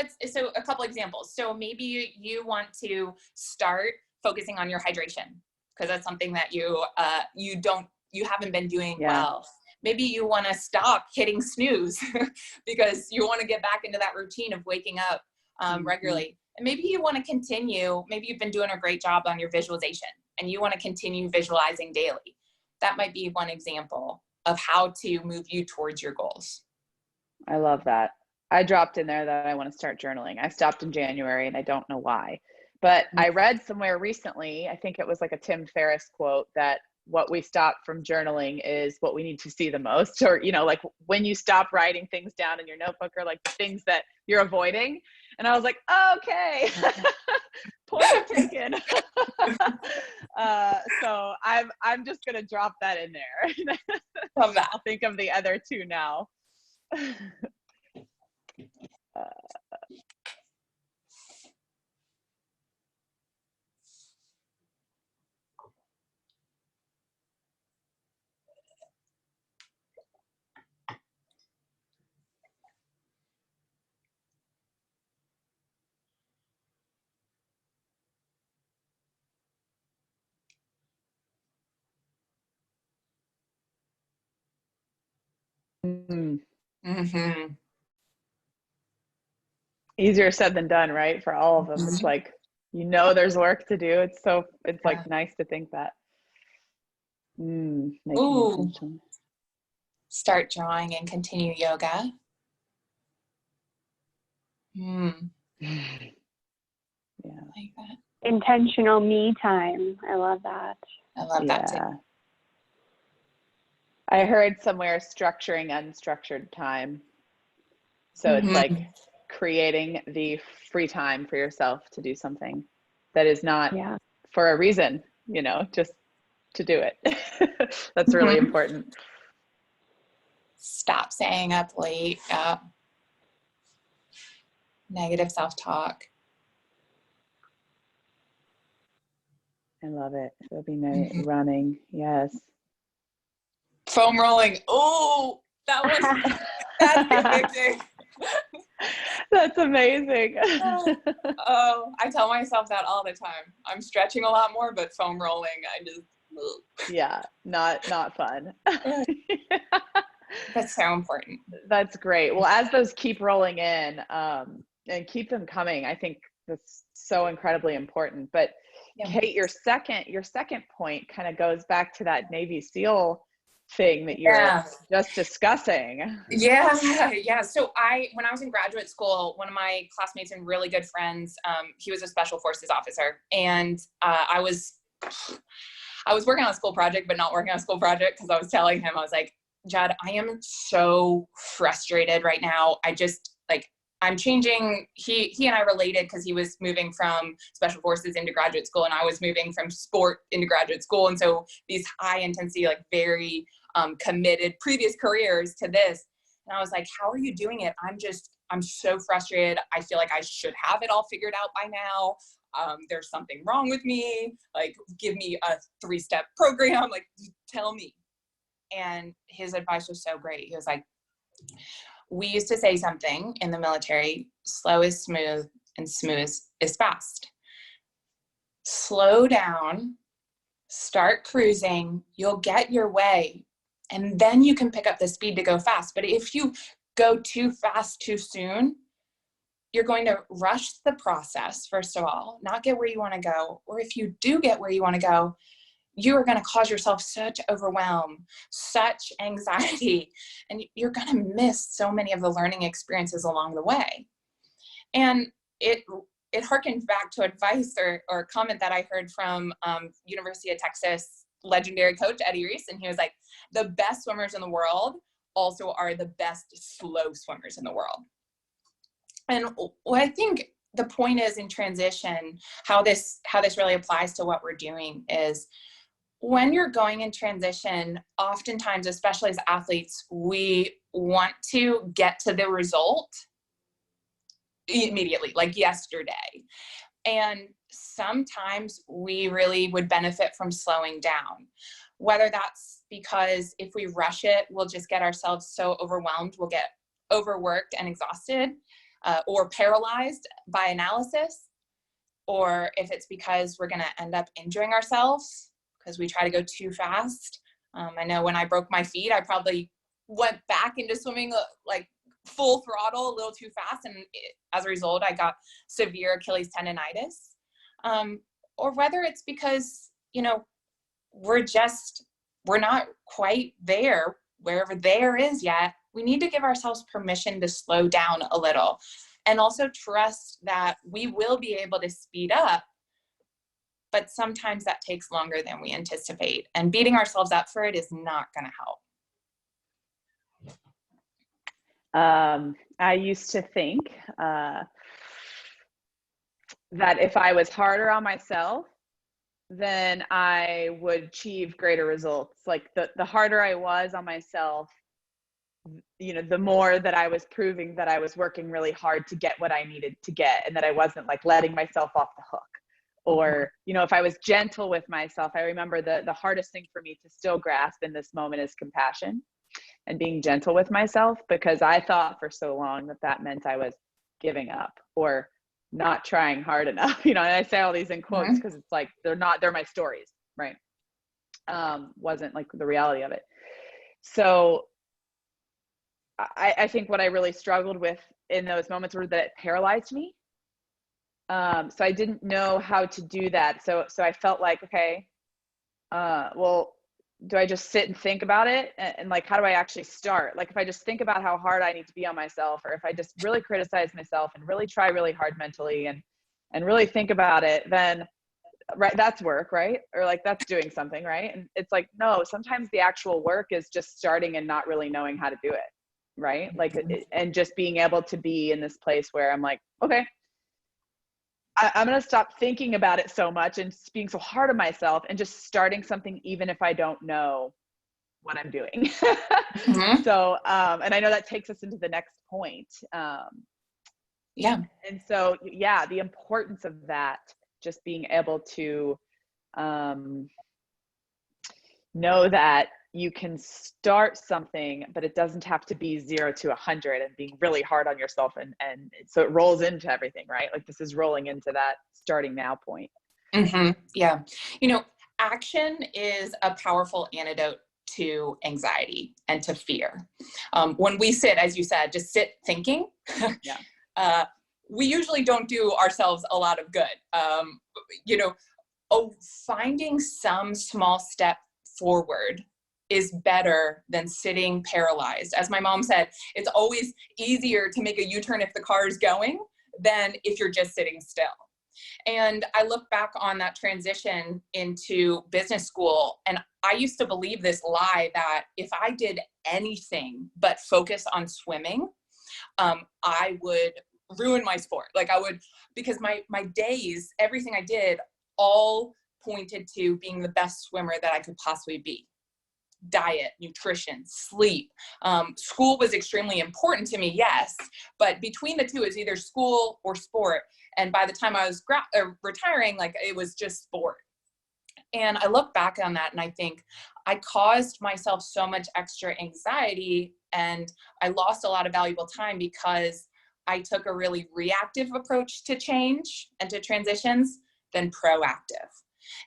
a couple examples. So maybe you want to start focusing on your hydration because that's something that you haven't been doing well. Maybe you want to stop hitting snooze because you want to get back into that routine of waking up regularly. And maybe you want to continue, maybe you've been doing a great job on your visualization and you want to continue visualizing daily. That might be one example of how to move you towards your goals. I love that. I dropped in there that I want to start journaling. I stopped in January and I don't know why, but I read somewhere recently, I think it was like a Tim Ferriss quote, that what we stop from journaling is what we need to see the most, or, you know, like when you stop writing things down in your notebook or like the things that you're avoiding. And I was like, okay, point taken. So I'm just going to drop that in there. Love that. I'll think of the other two now. Mm-hmm. Easier said than done, right? For all of them. It's like, there's work to do. It's like nice to think that. Making intention. Start drawing and continue yoga. Yeah. Like that. Intentional me time. I love that. I love that too. I heard somewhere structuring unstructured time. So it's like creating the free time for yourself to do something that is not for a reason, just to do it. That's really important. Stop staying up late. Negative self-talk. I love it. It'll be nice. Running. Yes. Foam rolling. Oh, that's convicting. That's amazing. Oh, I tell myself that all the time. I'm stretching a lot more, but foam rolling, I just. Not fun. That's so important. That's great. Well, as those keep rolling in, and keep them coming, I think that's so incredibly important. But Kate, your second point kind of goes back to that Navy SEAL thing that you're just discussing. Yeah. So when I was in graduate school, one of my classmates and really good friends, he was a special forces officer, and I was working on a school project, but not working on a school project, because I was telling him, I was like, Judd, I am so frustrated right now. I'm changing. He and I related because he was moving from special forces into graduate school, and I was moving from sport into graduate school. And so these high intensity, like very committed previous careers to this. And I was like, how are you doing it? I'm so frustrated. I feel like I should have it all figured out by now. There's something wrong with me. Like, give me a 3-step program. Like, tell me. And his advice was so great. He was like, we used to say something in the military: slow is smooth and smooth is fast. Slow down, start cruising, you'll get your way, and then you can pick up the speed to go fast. But if you go too fast too soon, you're going to rush the process, first of all, not get where you want to go. Or if you do get where you want to go, you are going to cause yourself such overwhelm, such anxiety, and you're going to miss so many of the learning experiences along the way. And it harkened back to advice or comment that I heard from University of Texas legendary coach Eddie Reese, and he was like, the best swimmers in the world also are the best slow swimmers in the world. And what I think the point is in transition, how this really applies to what we're doing is, when you're going in transition, oftentimes, especially as athletes, we want to get to the result immediately, like yesterday. And sometimes we really would benefit from slowing down, whether that's because if we rush it, we'll just get ourselves so overwhelmed, we'll get overworked and exhausted, or paralyzed by analysis, or if it's because we're going to end up injuring ourselves because we try to go too fast. I know when I broke my feet, I probably went back into swimming like full throttle a little too fast. And as a result, I got severe Achilles tendonitis. Or whether it's because, we're not quite there, wherever there is yet. We need to give ourselves permission to slow down a little, and also trust that we will be able to speed up. But sometimes that takes longer than we anticipate, and beating ourselves up for it is not going to help. I used to think that if I was harder on myself, then I would achieve greater results. Like the harder I was on myself, the more that I was proving that I was working really hard to get what I needed to get, and that I wasn't like letting myself off the hook. Or, if I was gentle with myself, I remember the hardest thing for me to still grasp in this moment is compassion and being gentle with myself, because I thought for so long that meant I was giving up or not trying hard enough, and I say all these in quotes because it's like, they're my stories, right? Wasn't like the reality of it. So I think what I really struggled with in those moments were that it paralyzed me. So I didn't know how to do that. So I felt like, okay, well, do I just sit and think about it? And like, how do I actually start? Like, if I just think about how hard I need to be on myself, or if I just really criticize myself and really try really hard mentally and really think about it, then right, that's work, right? Or like, that's doing something, right? And it's like, no, sometimes the actual work is just starting and not really knowing how to do it, right? Like, and just being able to be in this place where I'm like, okay, I'm going to stop thinking about it so much and being so hard on myself and just starting something, even if I don't know what I'm doing. So, and I know that takes us into the next point. Yeah. And so, yeah, the importance of that, just being able to know that you can start something, but it doesn't have to be 0 to 100 and being really hard on yourself. And so it rolls into everything, right? Like this is rolling into that starting now point. Yeah. You know, action is a powerful antidote to anxiety and to fear. When we sit, as you said, just sit thinking, we usually don't do ourselves a lot of good. You know, finding some small step forward is better than sitting paralyzed. As my mom said, it's always easier to make a U-turn if the car is going than if you're just sitting still. And I look back on that transition into business school, and I used to believe this lie that if I did anything but focus on swimming, I would ruin my sport. Like I would, because my days, everything I did all pointed to being the best swimmer that I could possibly be. Diet, nutrition, sleep. School was extremely important to me, yes, but between the two, it's either school or sport. And by the time I was retiring, like it was just sport. And I look back on that and I think I caused myself so much extra anxiety and I lost a lot of valuable time because I took a really reactive approach to change and to transitions than proactive.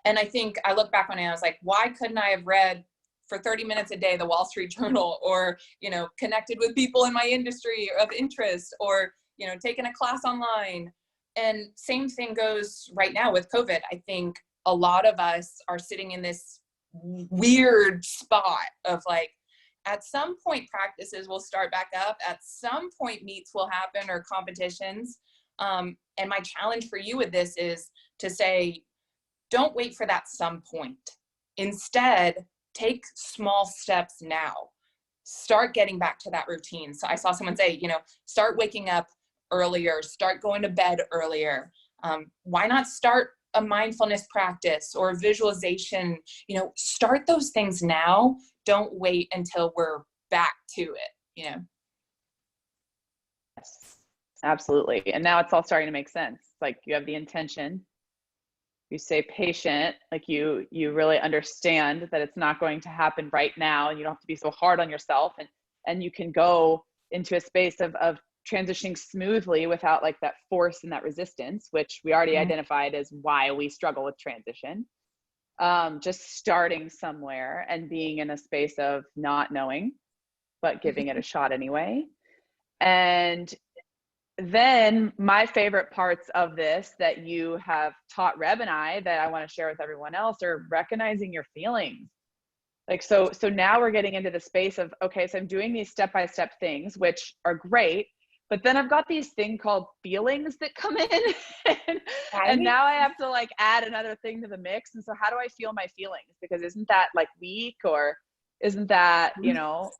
And I think I look back on it and I was like, why couldn't I have read for 30 minutes a day the Wall Street Journal, or, you know, connected with people in my industry of interest, or, you know, taken a class online? And same thing goes right now with COVID. I think a lot of us are sitting in this weird spot of like, at some point practices will start back up, at some point meets will happen or competitions. And my challenge for you with this is to say, don't wait for that some point. Instead, take small steps now. Start getting back to that routine. So I saw someone say, you know, start waking up earlier, start going to bed earlier. Why not start a mindfulness practice or a visualization? You know, start those things now. Don't wait until we're back to it, you know? Yes, absolutely. And now it's all starting to make sense. Like you have the intention, you stay patient, like you really understand that it's not going to happen right now, and you don't have to be so hard on yourself, and you can go into a space of transitioning smoothly without like that force and that resistance, which we already identified as why we struggle with transition. Just starting somewhere and being in a space of not knowing, but giving it a shot anyway. And then my favorite parts of this that you have taught Reb and I that I want to share with everyone else are recognizing your feelings. Like, so now we're getting into the space of, okay, so I'm doing these step-by-step things, which are great, but then I've got these thing called feelings that come in and now I have to like add another thing to the mix. And so how do I feel my feelings? Because isn't that like weak, or isn't that, you know,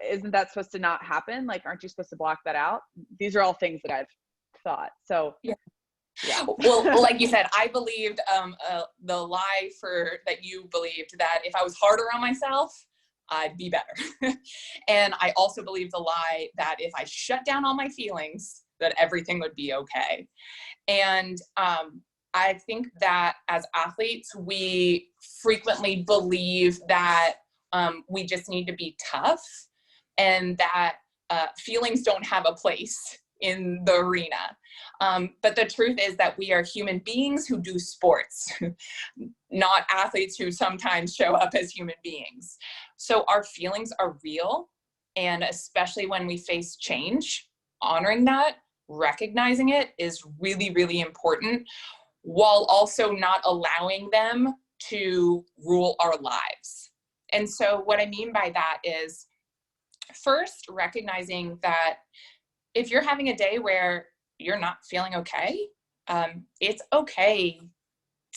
isn't that supposed to not happen? Like, aren't you supposed to block that out? These are all things that I've thought. So yeah. Well, like you said, I believed the lie that you believed that if I was harder on myself, I'd be better. And I also believed the lie that if I shut down all my feelings, that everything would be okay. And I think that as athletes, we frequently believe that we just need to be tough, and that feelings don't have a place in the arena. But the truth is that we are human beings who do sports, not athletes who sometimes show up as human beings. So our feelings are real. And especially when we face change, honoring that, recognizing it is really, really important, while also not allowing them to rule our lives. And so what I mean by that is, first, recognizing that if you're having a day where you're not feeling okay, it's okay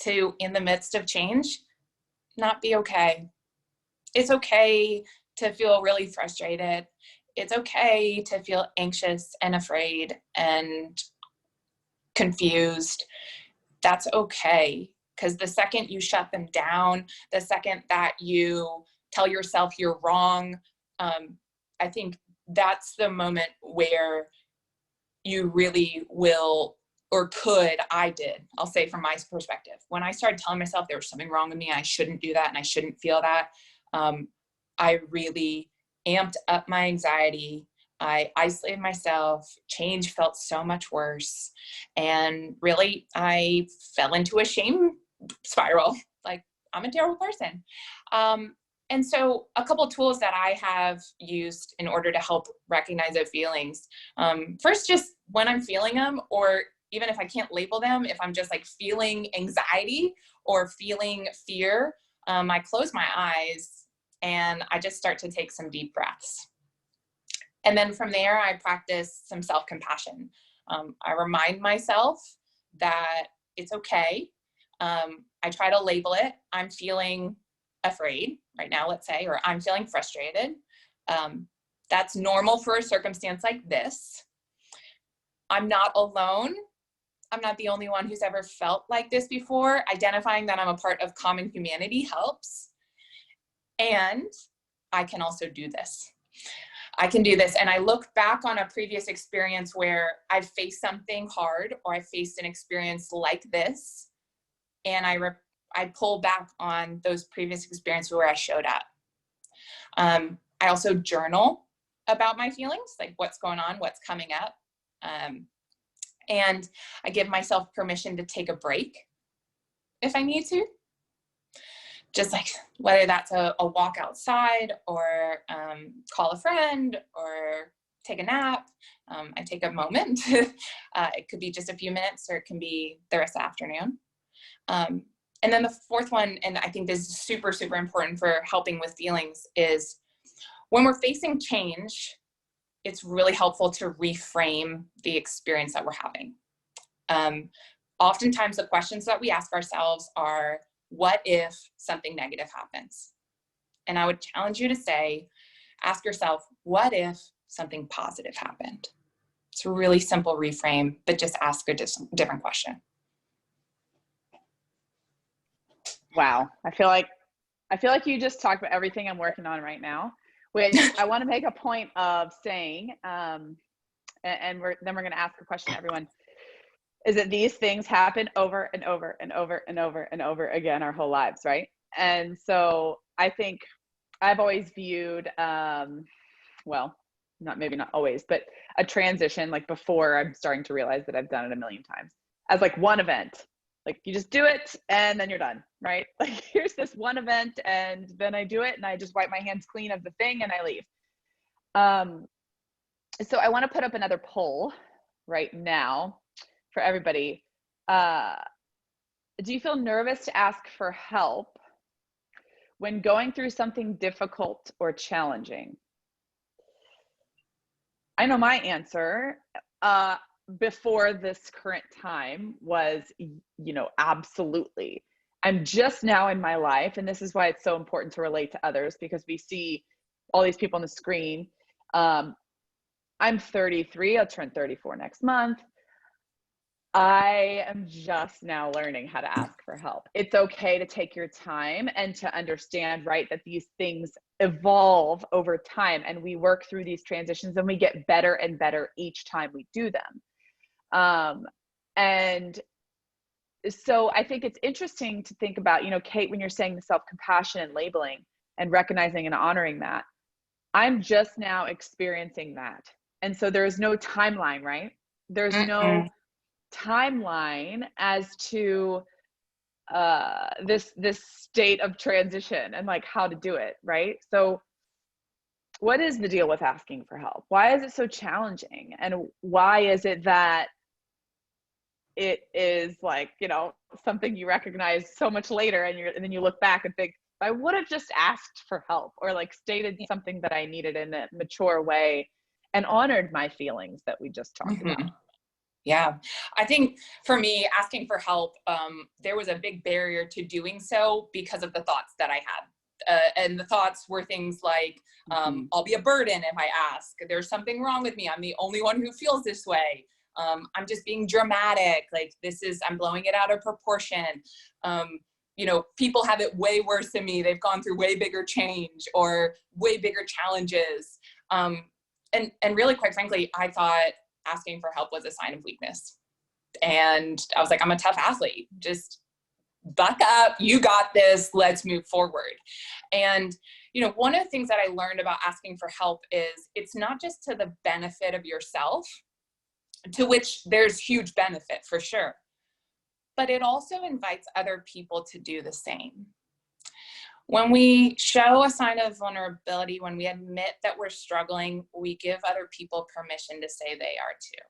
to, in the midst of change, not be okay. It's okay to feel really frustrated. It's okay to feel anxious and afraid and confused. That's okay, because the second you shut them down, the second that you tell yourself you're wrong, I think that's the moment where you really will, or could, I'll say from my perspective, when I started telling myself there was something wrong with me, I shouldn't do that and I shouldn't feel that, I really amped up my anxiety. I isolated myself. Change felt so much worse. And really, I fell into a shame spiral. Like, I'm a terrible person. And so a couple of tools that I have used in order to help recognize those feelings. First, just when I'm feeling them, or even if I can't label them, if I'm just like feeling anxiety or feeling fear, I close my eyes and I just start to take some deep breaths. And then from there, I practice some self-compassion. I remind myself that it's okay. I try to label it. I'm feeling afraid right now, let's say, or I'm feeling frustrated. That's normal for a circumstance like this. I'm not alone. I'm not the only one who's ever felt like this before. Identifying that I'm a part of common humanity helps. And I can also do this. I can do this. And I look back on a previous experience where I faced something hard, or I faced an experience like this, and I pull back on those previous experiences where I showed up. I also journal about my feelings, like what's going on, what's coming up. And I give myself permission to take a break if I need to. Just like whether that's a walk outside, or call a friend, or take a nap. I take a moment. It could be just a few minutes, or it can be the rest of the afternoon. And then the fourth one, and I think this is super, super important for helping with feelings, is when we're facing change, it's really helpful to reframe the experience that we're having. Oftentimes the questions that we ask ourselves are, what if something negative happens? And I would challenge you to say, ask yourself, what if something positive happened? It's a really simple reframe, but just ask a different question. Wow. I feel like you just talked about everything I'm working on right now, which I want to make a point of saying, and we're going to ask a question to everyone, is that these things happen over and over and over and over and over again our whole lives, right? And so I think I've always viewed, well, maybe not always, but a transition, like before I'm starting to realize that I've done it a million times, as like one event. Like you just do it and then you're done, right? Like here's this one event and then I do it and I just wipe my hands clean of the thing and I leave. So I want to put up another poll right now for everybody. Do you feel nervous to ask for help when going through something difficult or challenging? I know my answer before this current time was, absolutely. I'm just now in my life, and this is why it's so important to relate to others, because we see all these people on the screen. I'm 33, I'll turn 34 next month. I am just now learning how to ask for help. It's okay to take your time and to understand, right, that these things evolve over time and we work through these transitions and we get better and better each time we do them. And so I think it's interesting to think about, Kate, when you're saying the self-compassion and labeling and recognizing and honoring that, I'm just now experiencing that. And so there's no timeline, right? There's no timeline as to this state of transition and like how to do it, right? So what is the deal with asking for help? Why is it so challenging? And why is it that it is like, you know, something you recognize so much later, and then you look back and think, I would have just asked for help, or like stated something that I needed in a mature way and honored my feelings that we just talked about. Yeah, I think for me, asking for help, there was a big barrier to doing so because of the thoughts that I had. And the thoughts were things like, I'll be a burden if I ask. There's something wrong with me. I'm the only one who feels this way. I'm just being dramatic. Like I'm blowing it out of proportion. You know, people have it way worse than me. They've gone through way bigger change or way bigger challenges. And really, quite frankly, I thought asking for help was a sign of weakness. And I was like, I'm a tough athlete. Just buck up. You got this. Let's move forward. And, you know, one of the things that I learned about asking for help is it's not just to the benefit of yourself, to which there's huge benefit for sure, but it also invites other people to do the same. When we show a sign of vulnerability, when we admit that we're struggling, we give other people permission to say they are too.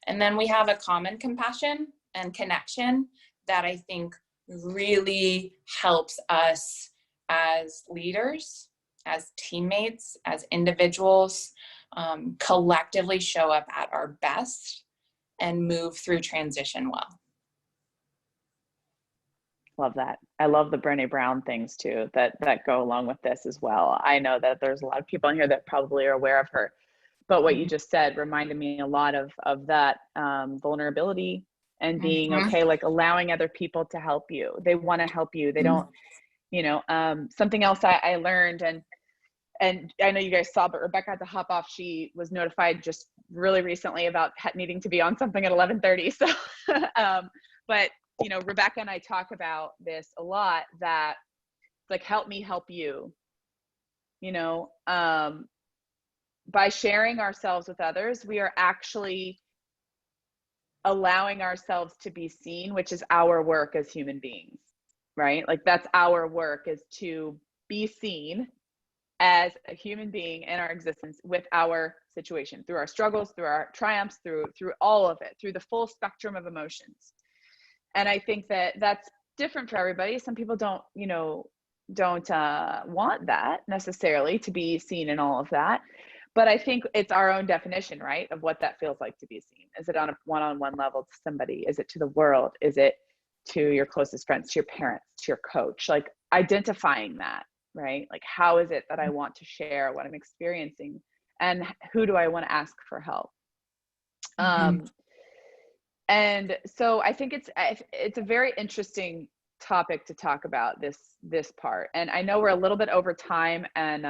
And then we have a common compassion and connection that I think really helps us as leaders, as teammates, as individuals, collectively show up at our best and move through transition well. Love that. I love the Brené Brown things too that go along with this as well. I know that there's a lot of people in here that probably are aware of her, but what you just said reminded me a lot of that vulnerability and being okay, like allowing other people to help you. They want to help you. They don't, you know, something else I learned, and I know you guys saw, but Rebecca had to hop off. She was notified just really recently about needing to be on something at 11:30. So, but you know, Rebecca and I talk about this a lot, that like, help me help you, you know, by sharing ourselves with others, we are actually allowing ourselves to be seen, which is our work as human beings, right? Like that's our work, is to be seen as a human being in our existence with our situation, through our struggles, through our triumphs, through all of it, through the full spectrum of emotions. And I think that that's different for everybody. Some people don't want that necessarily, to be seen in all of that. But I think it's our own definition, right, of what that feels like to be seen. Is it on a one-on-one level to somebody? Is it to the world? Is it to your closest friends, to your parents, to your coach? Like identifying that, right? Like, how is it that I want to share what I'm experiencing, and who do I want to ask for help? And so I think it's a very interesting topic to talk about, this part. And I know we're a little bit over time, and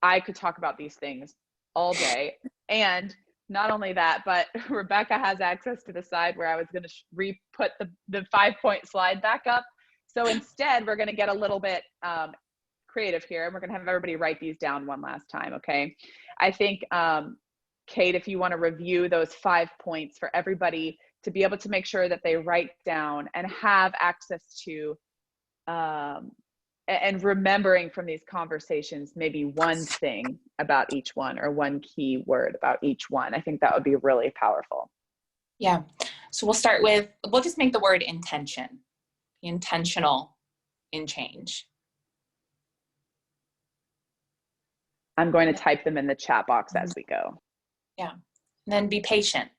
I could talk about these things all day. And not only that, but Rebecca has access to the side where I was going to re-put the 5-point slide back up. So instead, we're going to get a little bit creative here, and we're going to have everybody write these down one last time, okay? I think, Kate, if you want to review those 5 points for everybody to be able to make sure that they write down and have access to, and remembering from these conversations, maybe one thing about each one, or one key word about each one. I think that would be really powerful. Yeah. So we'll just make the word intention. Be intentional in change. I'm going to type them in the chat box as we go. Yeah. And then be patient.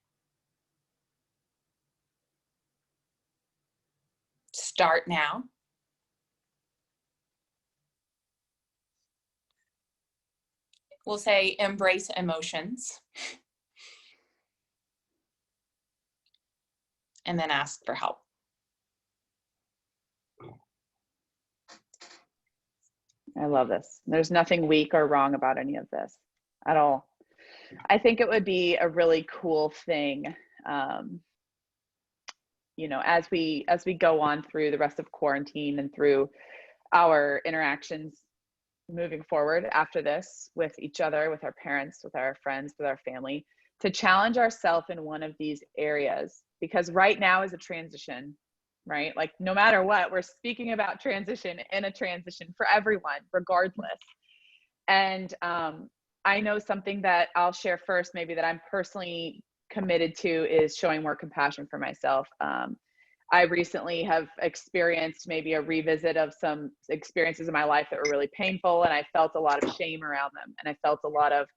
Start now. We'll say embrace emotions. And then ask for help. I love this. There's nothing weak or wrong about any of this at all. I think it would be a really cool thing, you know, as we go on through the rest of quarantine and through our interactions moving forward after this with each other, with our parents, with our friends, with our family, to challenge ourselves in one of these areas, because right now is a transition, right? Like no matter what, we're speaking about transition, in a transition for everyone, regardless. And I know something that I'll share first, maybe that I'm personally committed to, is showing more compassion for myself. I recently have experienced maybe a revisit of some experiences in my life that were really painful, and I felt a lot of shame around them, and I felt a lot of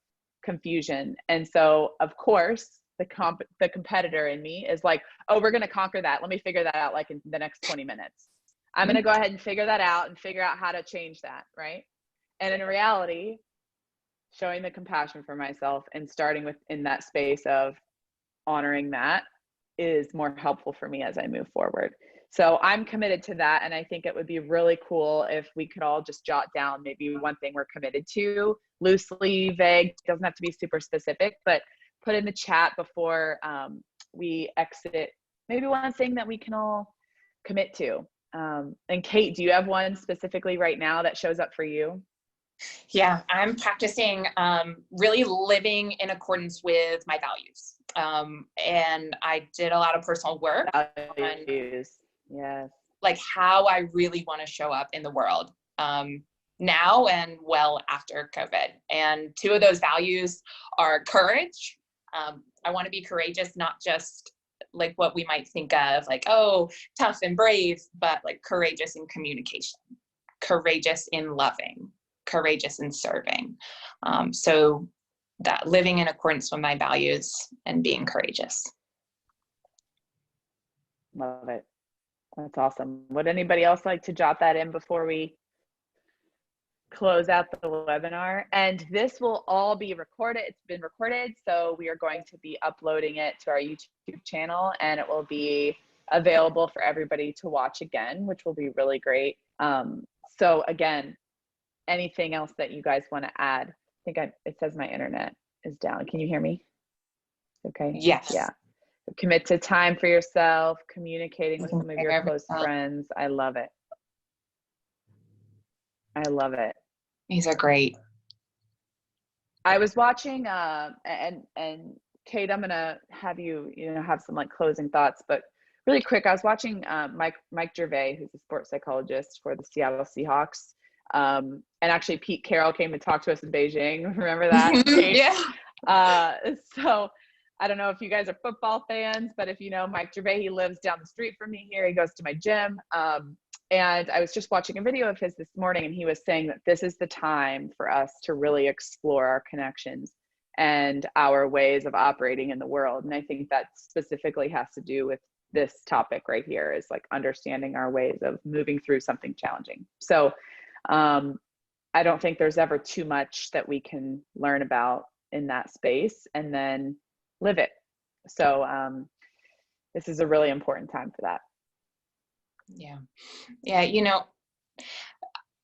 confusion. And so, of course, the competitor in me is like, oh, we're going to conquer that. Let me figure that out like in the next 20 minutes. I'm going to go ahead and figure that out and figure out how to change that, right? And in reality, showing the compassion for myself and starting with in that space of honoring that is more helpful for me as I move forward. So I'm committed to that. And I think it would be really cool if we could all just jot down maybe one thing we're committed to, loosely, vague, doesn't have to be super specific, but put in the chat before we exit, maybe one thing that we can all commit to. And Kate, do you have one specifically right now that shows up for you? Yeah, I'm practicing really living in accordance with my values. And I did a lot of personal work Values. Yes. like how I really want to show up in the world now and well after COVID. And two of those values are courage. I want to be courageous, not just like what we might think of like, oh, tough and brave, but like courageous in communication, courageous in loving, courageous in serving. So that living in accordance with my values and being courageous. Love it. That's awesome. Would anybody else like to jot that in before we close out the webinar? And this will all be recorded. It's been recorded, so we are going to be uploading it to our YouTube channel, and it will be available for everybody to watch again, which will be really great. So again, anything else that you guys want to add? I think it says my internet is down. Can you hear me? Okay. Yes. Yeah. Commit to time for yourself, communicating with some of your close friends. I love it. I love it. These are great. I was watching, and Kate, I'm gonna have you have some like closing thoughts, but really quick, I was watching Mike Gervais, who's a sports psychologist for the Seattle Seahawks. And actually Pete Carroll came to talk to us in Beijing. Remember that? Yeah. So I don't know if you guys are football fans, but if you know Mike Gervais, he lives down the street from me here. He goes to my gym. And I was just watching a video of his this morning, and he was saying that this is the time for us to really explore our connections and our ways of operating in the world. And I think that specifically has to do with this topic right here, is like understanding our ways of moving through something challenging. So I don't think there's ever too much that we can learn about in that space and then live it. So this is a really important time for that. Yeah. Yeah.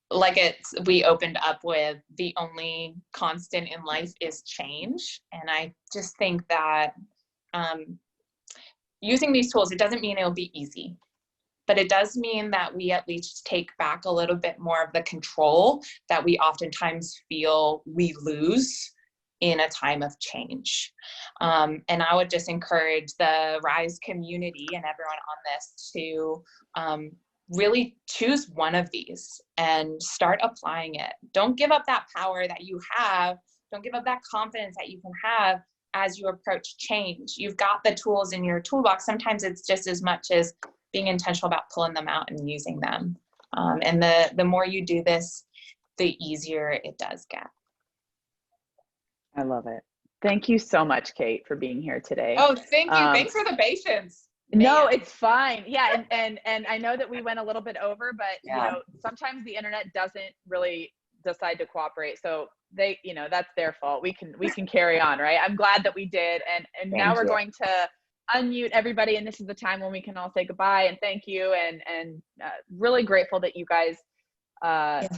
Like we opened up with, the only constant in life is change. And I just think that using these tools, it doesn't mean it'll be easy, but it does mean that we at least take back a little bit more of the control that we oftentimes feel we lose in a time of change. And I would just encourage the RISE community and everyone on this to really choose one of these and start applying it. Don't give up that power that you have. Don't give up that confidence that you can have as you approach change. You've got the tools in your toolbox. Sometimes it's just as much as being intentional about pulling them out and using them. And the more you do this, the easier it does get. I love it. Thank you so much, Kate, for being here today. Oh, thank you. Thanks for the patience. No, it's fine. Yeah, and I know that we went a little bit over, but Yeah. Sometimes the internet doesn't really decide to cooperate. So they, that's their fault. We can carry on, right? I'm glad that we did. And now we're going to unmute everybody, and this is the time when we can all say goodbye and thank you, and really grateful that you guys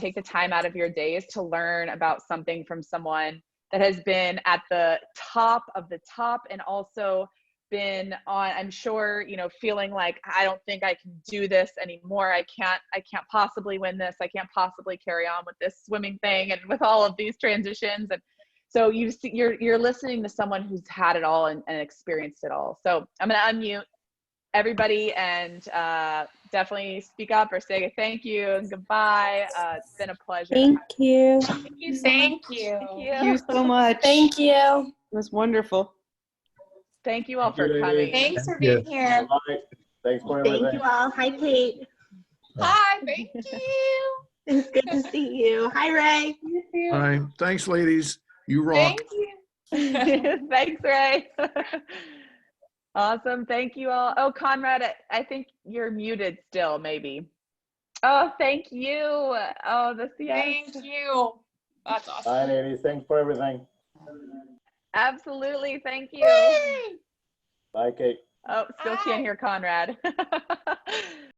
take the time out of your days to learn about something from someone that has been at the top of the top, and also been on, I'm sure, feeling like, I don't think I can do this anymore. I can't possibly win this. I can't possibly carry on with this swimming thing and with all of these transitions. And so you're listening to someone who's had it all and experienced it all. So I'm going to unmute everybody and definitely speak up or say thank you and goodbye. It's been a pleasure. Thank you. Thank you so much. Thank you so much. Thank you. It was wonderful. Thank you all Thank you, for coming. ladies. Thanks for being here. Bye. Thanks for everything. Thank you all. Hi, Kate. Hi, thank you. It's good to see you. Hi, Ray. You too. All right. Thanks, ladies. You rock. Thank you. Thanks, Ray. Awesome. Thank you all. Oh, Conrad, I think you're muted still, maybe. Oh, thank you. Oh, Thank you. That's awesome. Bye, ladies. Thanks for everything. Absolutely. Thank you. Bye, Kate. Oh, still Bye. can't hear Conrad.